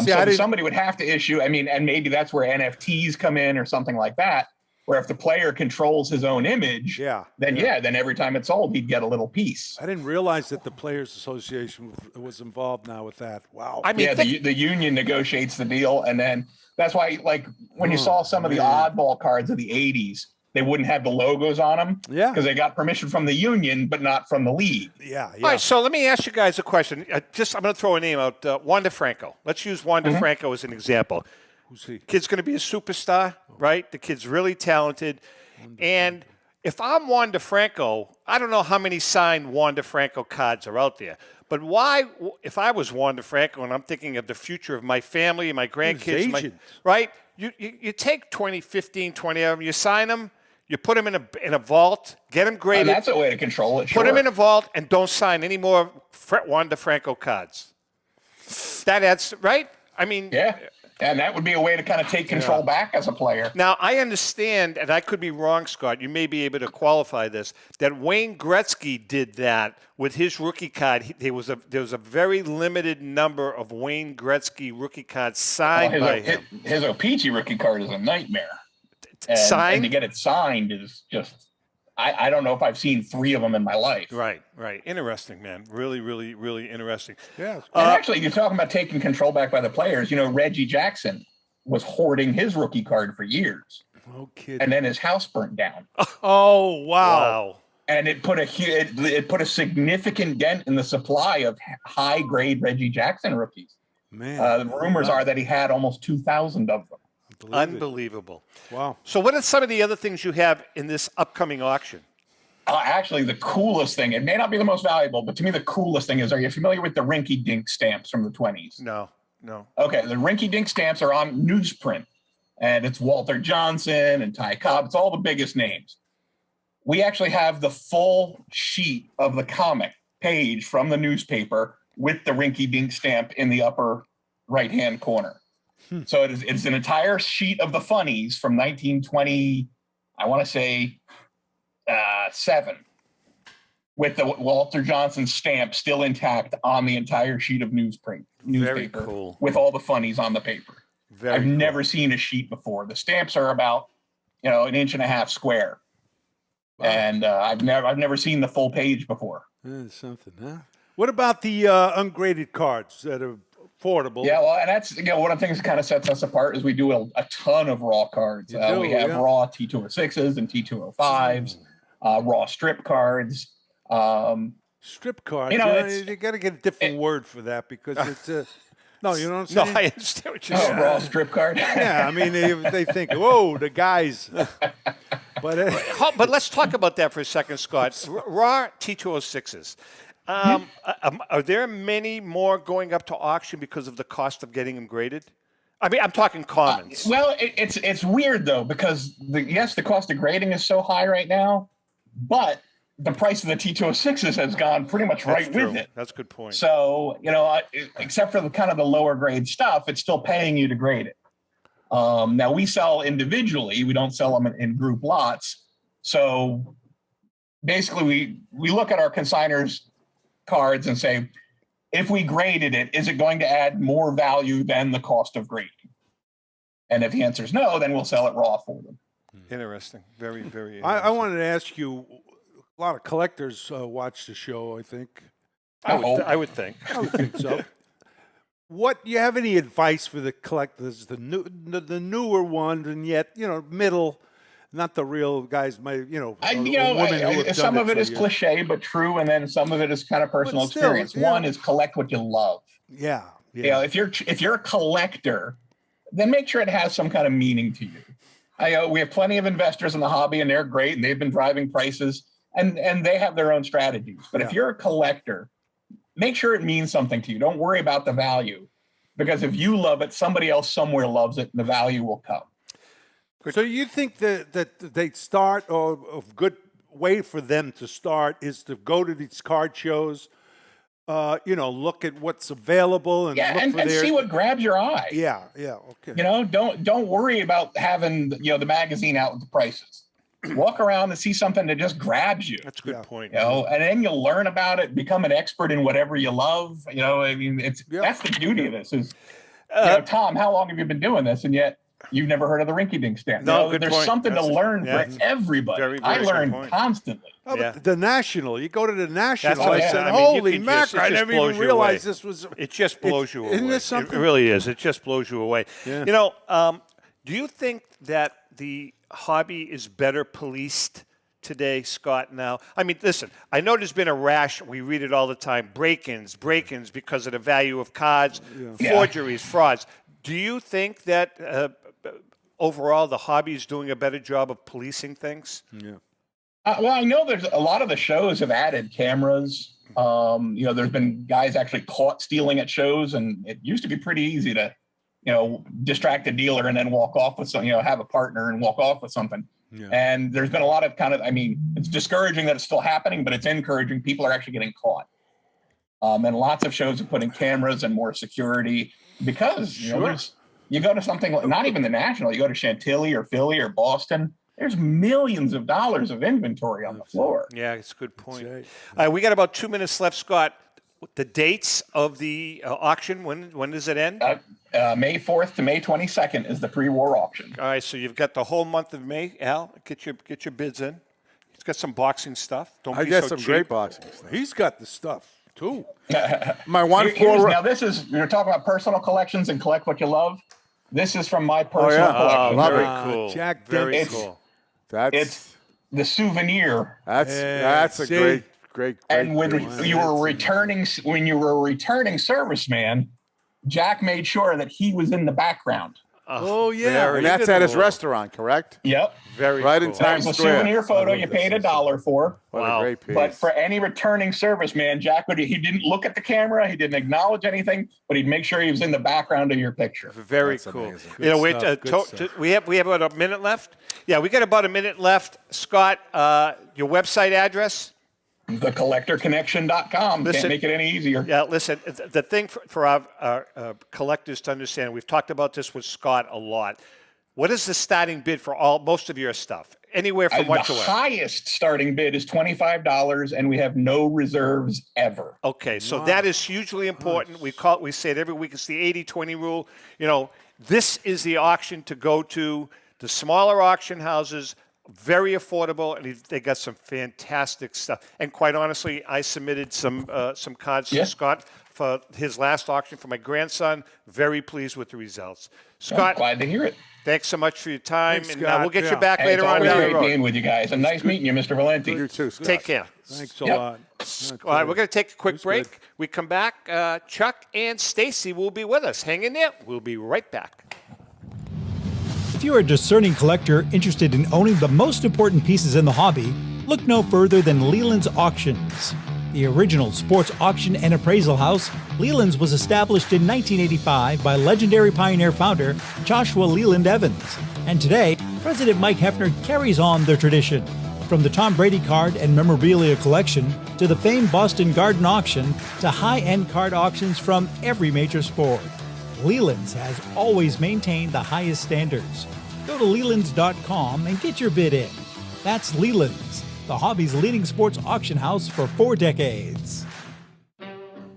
So somebody would have to issue. I mean, and maybe that's where NFTs come in or something like that. Where if the player controls his own image, then every time it's sold, he'd get a little piece. I didn't realize that the Players Association was involved now with that. Wow. I mean, the union negotiates the deal, and then that's why, like, when you saw some of the oddball cards of the '80s, they wouldn't have the logos on them, because they got permission from the union, but not from the league. Yeah. All right, so let me ask you guys a question. I'm going to throw a name out. Wander Franco. Let's use Wander Franco as an example. Who's he? Kid's going to be a superstar, right? The kid's really talented. And if I'm Wander Franco, I don't know how many signed Wander Franco cards are out there. But why, if I was Wander Franco and I'm thinking of the future of my family and my grandkids, right? You take 20, 15, 20 of them, you sign them, you put them in a vault, get them graded. And that's a way to control it. Put them in a vault and don't sign any more Wander Franco cards. That adds, right? I mean, yeah. And that would be a way to kind of take control back as a player. Now, I understand, and I could be wrong, Scott, you may be able to qualify this, that Wayne Gretzky did that with his rookie card. There was a very limited number of Wayne Gretzky rookie cards signed by him. His O-Pee-Chee rookie card is a nightmare. Signed? And to get it signed is just... I don't know if I've seen 3 of them in my life. Right. Interesting, man. Really, really, really interesting. Yeah. And actually, you're talking about taking control back by the players. Reggie Jackson was hoarding his rookie card for years. No kidding. And then his house burnt down. Oh, wow. And it put a significant dent in the supply of high-grade Reggie Jackson rookies. Man. The rumors are that he had almost 2,000 of them. Unbelievable. Wow. So what are some of the other things you have in this upcoming auction? Actually, the coolest thing, it may not be the most valuable, but to me the coolest thing is, are you familiar with the rinky-dink stamps from the 20s? No. Okay, the rinky-dink stamps are on newsprint, and it's Walter Johnson and Ty Cobb. It's all the biggest names. We actually have the full sheet of the comic page from the newspaper with the rinky-dink stamp in the upper right-hand corner. So it's an entire sheet of the funnies from 1920, I want to say 7, with the Walter Johnson stamp still intact on the entire sheet of newspaper. Very cool. With all the funnies on the paper. I've never seen a sheet before. The stamps are about, 1.5 inches square. Wow. And I've never seen the full page before. That's something, huh? What about the ungraded cards that are affordable? Yeah, well, and that's one of the things that kind of sets us apart is we do a ton of raw cards. We have raw T206s and T205s, raw strip cards. Strip cards. You got to get a different word for that because it's no, you know what I'm saying? No, I understand what you're saying. Raw strip card. Yeah, I mean they think, whoa, the guys. But let's talk about that for a second, Scott. Raw T206s. Are there many more going up to auction because of the cost of getting them graded? I mean, I'm talking commons. Well, it's weird though because the cost of grading is so high right now, but the price of the T206s has gone pretty much right with it. That's a good point. So, except for the kind of the lower grade stuff, it's still paying you to grade it. Now we sell individually. We don't sell them in group lots. So basically we look at our consigners cards and say, if we graded it, is it going to add more value than the cost of grading? And if the answer is no, then we'll sell it raw for them. Interesting. Very, very interesting. I wanted to ask you, a lot of collectors watch the show, I think. I would think. I would think so. What, you have any advice for the collectors, the newer ones, and yet, middle, not the real guys, women who have some done of it is for cliche, but true. And then some of it is kind of personal still, experience. One is collect what you love. Yeah. If you're a collector, then make sure it has some kind of meaning to you. We have plenty of investors in the hobby, and they're great, and they've been driving prices, and they have their own strategies. But if you're a collector, make sure it means something to you. Don't worry about the value, because if you love it, somebody else somewhere loves it, and the value will come. So you think that they start, or a good way for them to start is to go to these card shows, look at what's available and look for see what grabs your eye. Yeah, okay. Don't worry about having the magazine out with the prices. Walk around and see something that just grabs you. That's a good point. And then you'll learn about it, become an expert in whatever you love. That's the beauty of this. Is Tom, how long have you been doing this, and yet you've never heard of the rinky-dink stamp? No, there's something to learn for everybody. Very, I very learn good point. constantly. The National, you go to the National. That's what I I said, said. holy mackerel, I never even blows you realized away. this was. It just blows you away. Isn't this something? It really is. It just blows you away. Yeah. Do you think that the hobby is better policed today, Scott, now? I mean, listen, I know there's been a rash. We read it all the time. Break-ins because of the value of cards, forgeries, frauds. Do you think that overall the hobby is doing a better job of policing things? Yeah. Well, I know there's a lot of the shows have added cameras. There's been guys actually caught stealing at shows, and it used to be pretty easy to, distract a dealer and then walk off with some, have a partner and walk off with something. Yeah. And there's been a lot of it's discouraging that it's still happening, but it's encouraging. People are actually getting caught. And lots of shows are putting cameras and more security because, you go to something like, not even the National, you go to Chantilly or Philly or Boston, there's millions of dollars of inventory on the floor. Yeah, it's a good point. We got about 2 minutes left, Scott. The dates of the auction, when does it end? May 4th to May 22nd is the pre-war auction. All right, so you've got the whole month of May. Al, get your bids in. He's got some boxing stuff. I got some great boxing stuff. He's got the stuff too. My one now this is, you're talking about personal collections and collect what you love. This is from my personal collection. Very cool. Jack, very cool. It's the souvenir. That's a great. And when you were returning serviceman, Jack made sure that he was in the background. Oh yeah, and that's at his restaurant, correct? Yep. Very right cool. in Times Square. There's a souvenir photo you paid $1 for. What a great piece. But for any returning serviceman, Jack he didn't look at the camera, he didn't acknowledge anything, but he'd make sure he was in the background of your picture. Very cool. We have about a minute left. Yeah, we got about a minute left. Scott, your website address? thecollectorconnection.com. Can't make it any easier. Yeah, listen, the thing for our collectors to understand, we've talked about this with Scott a lot. What is the starting bid for most of your stuff? Anywhere from what to what? The highest starting bid is $25, and we have no reserves ever. Okay, so that is hugely important. Nice. We say it every week. It's the 80-20 rule. This is the auction to go to. The smaller auction houses, very affordable, and they got some fantastic stuff. And quite honestly, I submitted some cards to Scott for his last auction for my grandson. Very pleased with the results. Scott, glad to hear it. Thanks so much for your time, Thanks, and Scott. we'll get you back later on down the road. the road. Being with you guys, and nice meeting you, Mr. Valenti. You too, Scott. Take care. Thanks a lot. All right, we're going to take a quick break. We come back. Chuck and Stacy will be with us. Hang in there. We'll be right back. If you're a discerning collector interested in owning the most important pieces in the hobby, look no further than Leland's Auctions. The original sports auction and appraisal house, Leland's was established in 1985 by legendary Pioneer founder Joshua Leland Evans. And today, President Mike Hefner carries on their tradition. From the Tom Brady card and memorabilia collection to the famed Boston Garden Auction to high-end card auctions from every major sport, Leland's has always maintained the highest standards. Go to Lelands.com and get your bid in. That's Leland's, the hobby's leading sports auction house for 4 decades.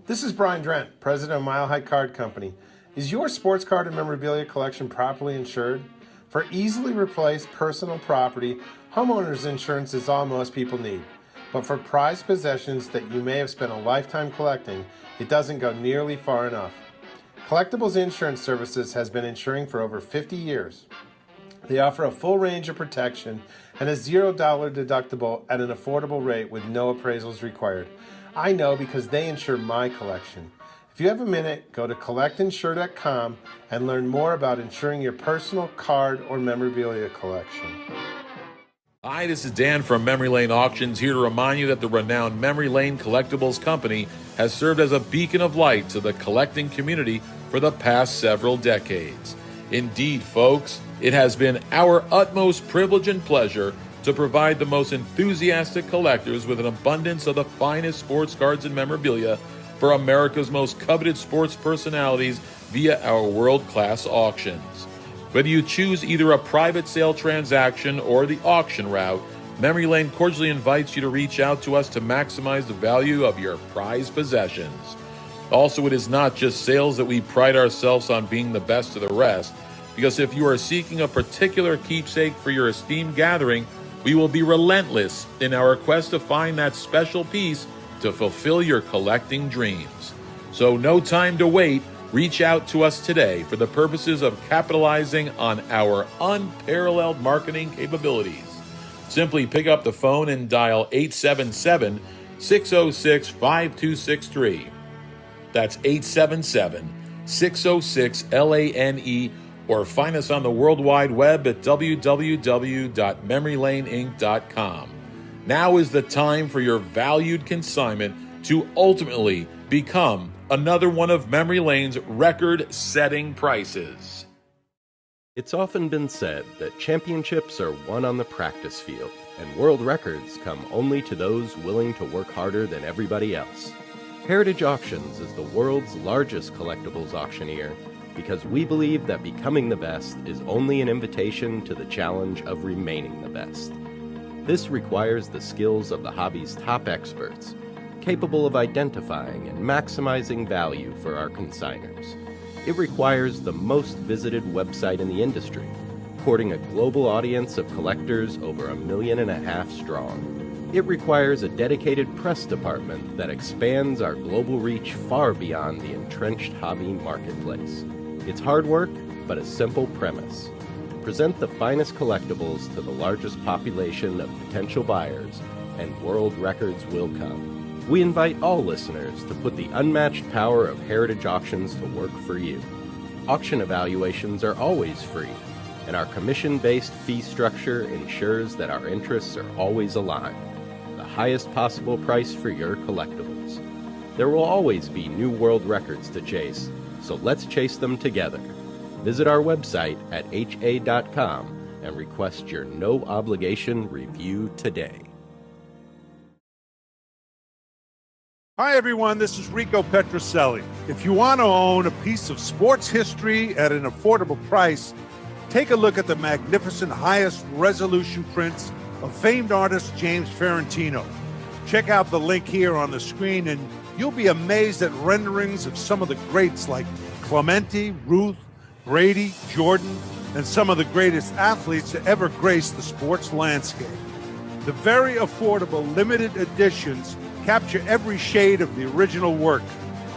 This is Brian Drent, president of Mile High Card Company. Is your sports card and memorabilia collection properly insured? For easily replaced personal property, homeowners insurance is all most people need. But for prized possessions that you may have spent a lifetime collecting, it doesn't go nearly far enough. Collectables Insurance Services has been insuring for over 50 years. They offer a full range of protection and a $0 deductible at an affordable rate with no appraisals required. I know because they insure my collection. If you have a minute, go to collectinsure.com and learn more about insuring your personal card or memorabilia collection. Hi, this is Dan from Memory Lane Auctions, here to remind you that the renowned Memory Lane Collectibles Company has served as a beacon of light to the collecting community for the past several decades. Indeed, folks, it has been our utmost privilege and pleasure to provide the most enthusiastic collectors with an abundance of the finest sports cards and memorabilia for America's most coveted sports personalities via our world-class auctions. Whether you choose either a private sale transaction or the auction route, Memory Lane cordially invites you to reach out to us to maximize the value of your prized possessions. Also, it is not just sales that we pride ourselves on being the best of the rest, because if you are seeking a particular keepsake for your esteemed gathering, we will be relentless in our quest to find that special piece to fulfill your collecting dreams. So no time to wait. Reach out to us today for the purposes of capitalizing on our unparalleled marketing capabilities. Simply pick up the phone and dial 877-606-5263. That's 877-606-LANE, or find us on the World Wide Web at www.memorylaneinc.com. Now is the time for your valued consignment to ultimately become another one of Memory Lane's record-setting prices. It's often been said that championships are won on the practice field, and world records come only to those willing to work harder than everybody else. Heritage Auctions is the world's largest collectibles auctioneer because we believe that becoming the best is only an invitation to the challenge of remaining the best. This requires the skills of the hobby's top experts, capable of identifying and maximizing value for our consigners. It requires the most visited website in the industry, courting a global audience of collectors over 1.5 million strong. It requires a dedicated press department that expands our global reach far beyond the entrenched hobby marketplace. It's hard work, but a simple premise. Present the finest collectibles to the largest population of potential buyers, and world records will come. We invite all listeners to put the unmatched power of Heritage Auctions to work for you. Auction evaluations are always free, and our commission-based fee structure ensures that our interests are always aligned. The highest possible price for your collectibles. There will always be new world records to chase, so let's chase them together. Visit our website at ha.com and request your no-obligation review today. Hi, everyone. This is Rico Petrocelli. If you want to own a piece of sports history at an affordable price, take a look at the magnificent highest resolution prints of famed artist James Ferrantino. Check out the link here on the screen, and you'll be amazed at renderings of some of the greats like Clemente, Ruth, Brady, Jordan, and some of the greatest athletes to ever grace the sports landscape. The very affordable limited editions capture every shade of the original work.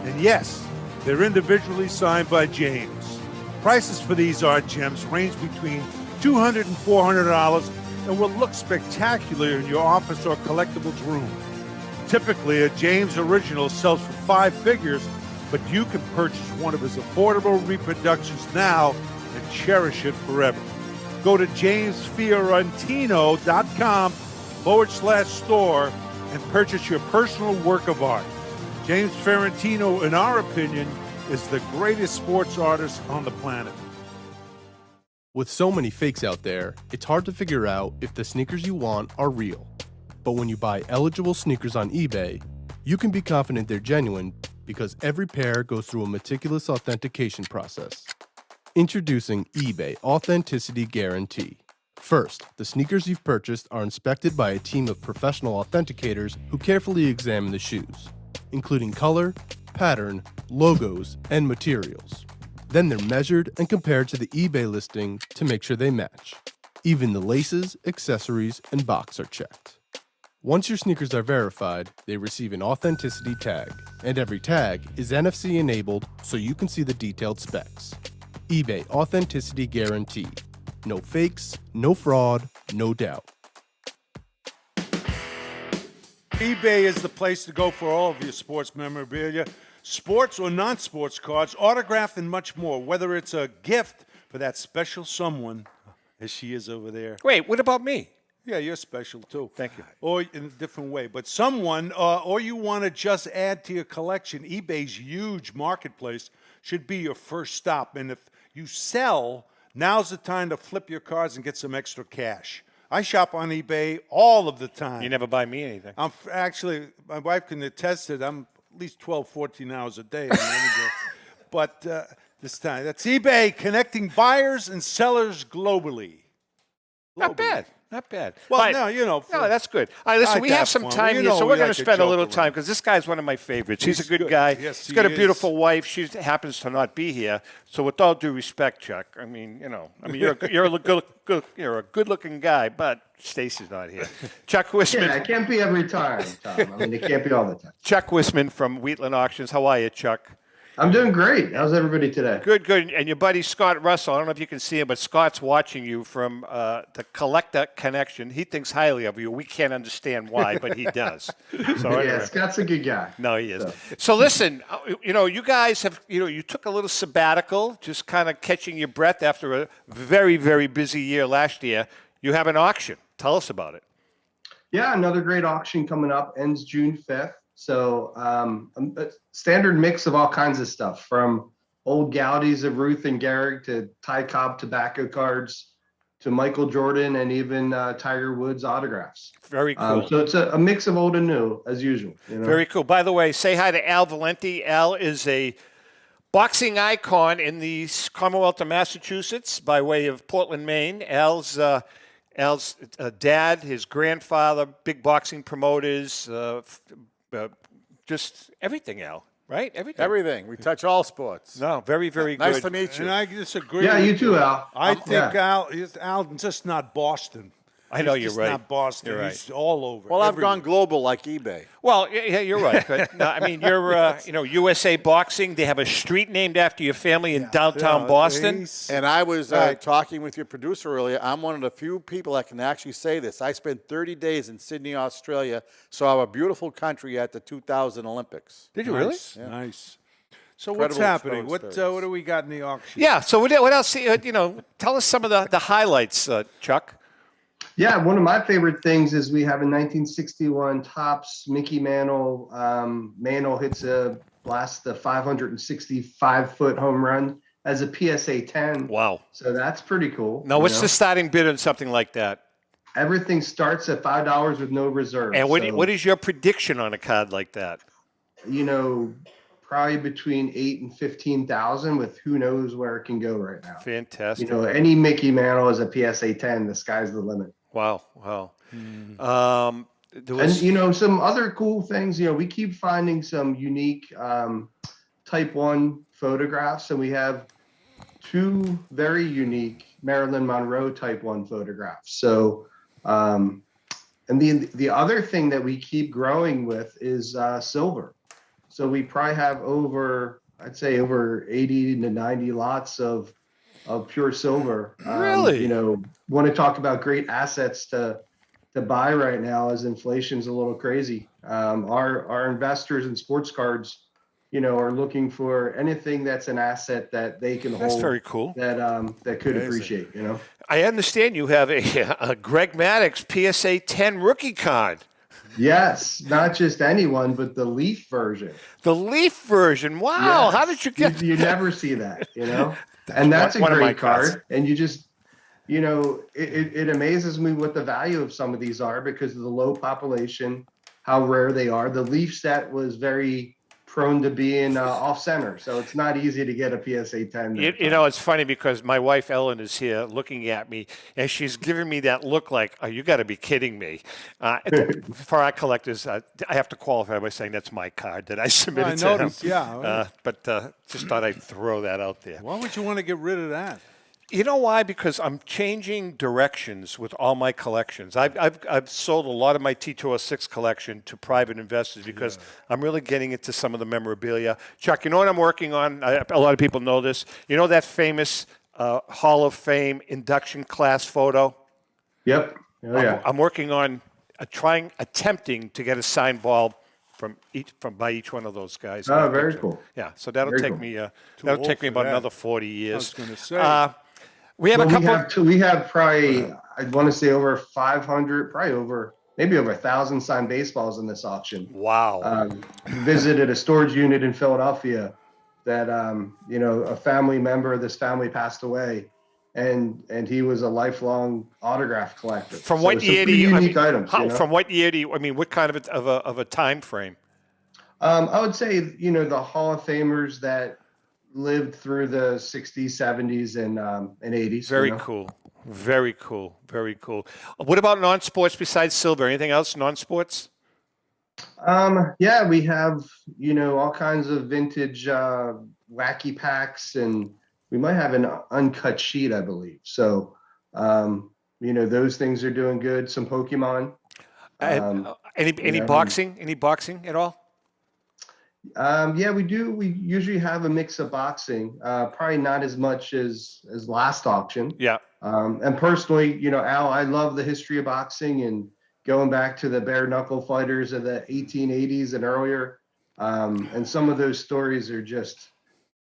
And yes, they're individually signed by James. Prices for these art gems range between $200 and $400 and will look spectacular in your office or collectibles room. Typically, a James original sells for 5 figures, but you can purchase one of his affordable reproductions now and cherish it forever. Go to jamesfiorentino.com/store and purchase your personal work of art. James Ferrantino, in our opinion, is the greatest sports artist on the planet. With so many fakes out there, it's hard to figure out if the sneakers you want are real. But when you buy eligible sneakers on eBay, you can be confident they're genuine because every pair goes through a meticulous authentication process. Introducing eBay Authenticity Guarantee. First, the sneakers you've purchased are inspected by a team of professional authenticators who carefully examine the shoes, including color, pattern, logos, and materials. Then they're measured and compared to the eBay listing to make sure they match. Even the laces, accessories, and box are checked. Once your sneakers are verified, they receive an authenticity tag, and every tag is NFC enabled so you can see the detailed specs. eBay Authenticity Guarantee. No fakes, no fraud, no doubt. eBay is the place to go for all of your sports memorabilia, sports or non-sports cards, autograph, and much more. Whether it's a gift for that special someone, as she is over there. Wait, what about me? Yeah, you're special too. Thank you. Or in a different way. But someone, or you want to just add to your collection, eBay's huge marketplace should be your first stop. And if you sell, now's the time to flip your cards and get some extra cash. I shop on eBay all of the time. You never buy me anything. Actually, my wife can attest it. I'm at least 12, 14 hours a day. But this time, that's eBay, connecting buyers and sellers globally. Not bad. Not bad. Well, no, you know. No, that's good. All right, listen, like we to have have some fun. time You here, know so we we're going like to to spend a joke little around. time because this guy's one of my favorites. He's a good good. guy. Yes, He's got a he beautiful is. wife. She happens to not be here. So with all due respect, Chuck, I mean, you're a good-looking guy, but Stacy's not here. Chuck Wisman. Yeah, it can't be every time, Tom. I mean, it can't be all the time. Chuck Wisman from Wheatland Auctions. How are you, Chuck? I'm doing great. How's everybody today? Good, good. And your buddy Scott Russell, I don't know if you can see him, but Scott's watching you from the Collector Connection. He thinks highly of you. We can't understand why, but he does. So Yeah, anyway. Scott's a good guy. No, he is. So listen, you guys have, you took a little sabbatical, just kind of catching your breath after a very, very busy year last year. You have an auction. Tell us about it. Yeah, another great auction coming up. Ends June 5th. So a standard mix of all kinds of stuff, from old Gaudies of Ruth and Gehrig to Ty Cobb tobacco cards to Michael Jordan and even Tiger Woods autographs. Very cool. So it's a mix of old and new, as usual. Very cool. By the way, say hi to Al Valenti. Al is a boxing icon in the Commonwealth of Massachusetts by way of Portland, Maine. Al's dad, his grandfather, big boxing promoters, just everything, Al, right? Everything. Everything. We touch all sports. No, very, very good. Nice to meet you. And I disagree. Yeah, with you too, Al. I think Yeah. Al's just not Boston. I know He's you're just right. Not Boston. You're right. He's all over. Well, I've everywhere. gone global like eBay. Well, yeah, you're right. But no, I mean, you're, USA Boxing. They have a street named after your family in downtown Boston. And I was talking with your producer earlier. I'm one of the few people that can actually say this. I spent 30 days in Sydney, Australia, saw a beautiful country at the 2000 Olympics. Did you really? Yeah. Nice. So Incredible what's happening? experience. What do we got in the auction? Yeah. So what else? Tell us some of the highlights, Chuck. Yeah, one of my favorite things is we have a 1961 Topps Mickey Mantle. Mantle hits a 565-foot home run as a PSA 10. Wow. So that's pretty cool. Now, what's the starting bid on something like that? Everything starts at $5 with no reserve. And what is your prediction on a card like that? Probably between 8,000 and 15,000, with who knows where it can go right now. Fantastic. Any Mickey Mantle is a PSA 10. The sky's the limit. Wow. And some other cool things. We keep finding some unique Type 1 photographs, and we have two very unique Marilyn Monroe Type 1 photographs. So, and the other thing that we keep growing with is silver. So we probably have over 80 to 90 lots of pure silver. Really? Want to talk about great assets to buy right now as inflation's a little crazy. Our investors in sports cards, are looking for anything that's an asset that they can hold. That's very cool. That could appreciate. I understand you have a Greg Maddux PSA 10 rookie card. Yes, not just anyone, but the Leaf version. The Leaf version. Wow. Yes. How did you get You never see that, And that's a one of my great cards. card. And you just it amazes me what the value of some of these are because of the low population, how rare they are. The Leaf set was very prone to being off center, so it's not easy to get a PSA 10. It's funny because my wife Ellen is here looking at me, and she's giving me that look like, "Oh, you got to be kidding me." For our collectors, I have to qualify by saying that's my card that I submitted to noticed, him. yeah. But just thought I'd throw that out there. Why would you want to get rid of that? You know why? Because I'm changing directions with all my collections. I've sold a lot of my T206 collection to private investors because I'm really getting into some of the memorabilia. Chuck, you know what I'm working on? A lot of people know this. You know that famous Hall of Fame induction class photo? Yep. Oh, yeah. I'm working on attempting to get a signed ball by each one of those guys. Oh, very cool. Yeah, so that'll Very take cool. me Too take me old for about that. another 40 years. I was going to say. We have a couple. We have probably, I want to say over 500, probably maybe over 1,000 signed baseballs in this auction. Wow. Visited a storage unit in Philadelphia that, a family member of this family passed away, and he was a lifelong autograph collector. From what year do you? Unique items. From what year do you? I mean, what kind of a time frame? I would say, the Hall of Famers that lived through the 60s, 70s, and 80s. Very cool. Very cool. Very cool. What about non-sports besides silver? Anything else non-sports? Yeah, we have, all kinds of vintage wacky packs, and we might have an uncut sheet, I believe. So, those things are doing good. Some Pokemon. Any boxing? Any boxing at all? Yeah, we do. We usually have a mix of boxing, probably not as much as last auction. Yeah. And personally, Al, I love the history of boxing and going back to the bare knuckle fighters of the 1880s and earlier. And some of those stories are just,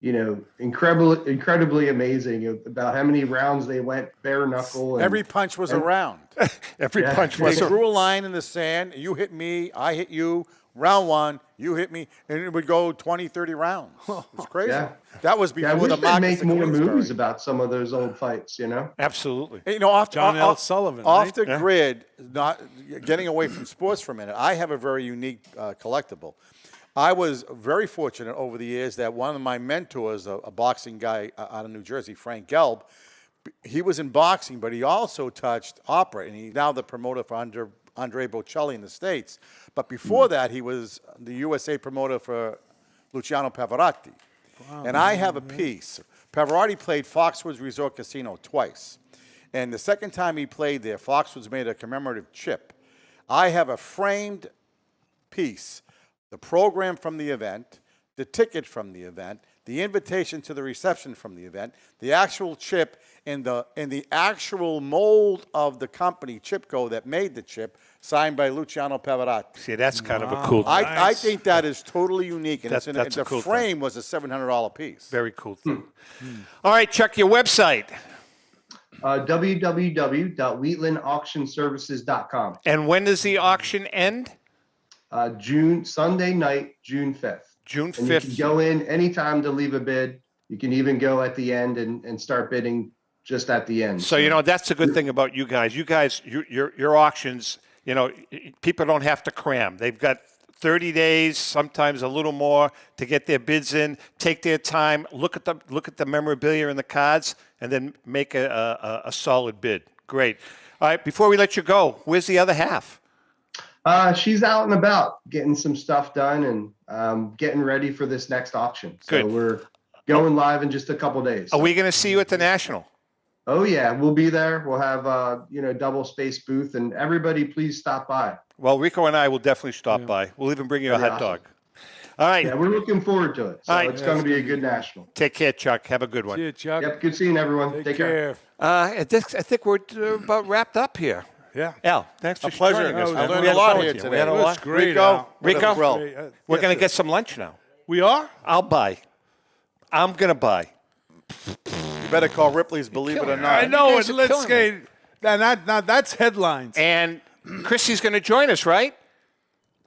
incredibly amazing about how many rounds they went bare knuckle. Every punch was a round. Punch was They drew a line in the sand. You hit me, I hit you. Round one, you hit me, and it would go 20, 30 rounds. It's crazy. Yeah. That was before the Marcus make of more Queensberry. movies about some of those old fights, Absolutely. Off John L. Sullivan. Off right? the grid, not getting away from sports for a minute. I have a very unique collectible. I was very fortunate over the years that one of my mentors, a boxing guy out of New Jersey, Frank Gelb, he was in boxing, but he also touched opera, and he's now the promoter for Andre Bocelli in the States. But before that, he was the USA promoter for Luciano Pavarotti. Wow. And I have a piece. Pavarotti played Foxwoods Resort Casino twice. And the second time he played there, Foxwoods made a commemorative chip. I have a framed piece, the program from the event, the ticket from the event, the invitation to the reception from the event, the actual chip, and the actual mold of the company, Chipco, that made the chip, signed by Luciano Pavarotti. See, that's kind of a cool thing. I think that is totally unique, and That's a the cool frame was a $700 piece. Very cool thing. All right, Chuck, your website. www.wheatlandauctionservices.com. And when does the auction end? Sunday night, June 5th. June 5th. And you can go in anytime to leave a bid. You can even go at the end and start bidding just at the end. So, that's the good thing about you guys. Your auctions, people don't have to cram. They've got 30 days, sometimes a little more, to get their bids in, take their time, look at the memorabilia and the cards, and then make a solid bid. Great. All right, before we let you go, where's the other half? She's out and about getting some stuff done and getting ready for this next auction. So Good. we're going live in just a couple days. Are we going to see you at the National? Oh yeah, we'll be there. We'll have double space booth, and everybody please stop by. Well, Rico and I will definitely stop by. We'll even bring you a hot dog. All right. Yeah, we're looking forward to it. So All right. it's going to be a good national. Take care, Chuck. Have a good one. See you, Chuck. Yep, good seeing everyone. Take care. I think we're about wrapped up here. Yeah. Al, thanks for pleasure. joining us. I man. learned We a had lot fun here with you. today. We had a It was lot. great, Al. Rico, Great. we're going to get some lunch now. We are? I'll buy. I'm going to buy. You better call Ripley's Believe It or Not. I know. guys And are let's killing get now that's headlines. And Chrissy's going to join us, right?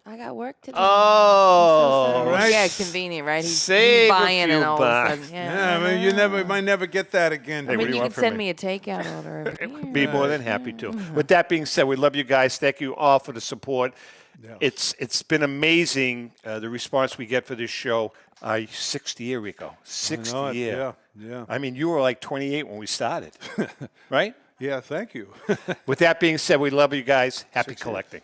I got work to do. Oh, right. Yeah, convenient, right? He's Save a buying few and all bucks. of a sudden. Yeah, I mean, you might never get that again. I mean, you can send me a takeout order. Be more than happy to. With that being said, we love you guys. Thank you all for the support. Yeah. It's been amazing the response we get for this show. 6th year, Rico. 6th year. Yeah. I mean, you were like 28 when we started, right? Yeah, thank you. With that being said, we love you guys. Happy collecting.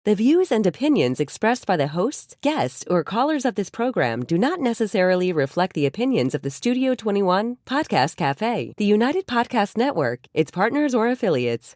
The views and opinions expressed by the hosts, guests, or callers of this program do not necessarily reflect the opinions of the Studio 21 Podcast Cafe, the United Podcast Network, its partners, or affiliates.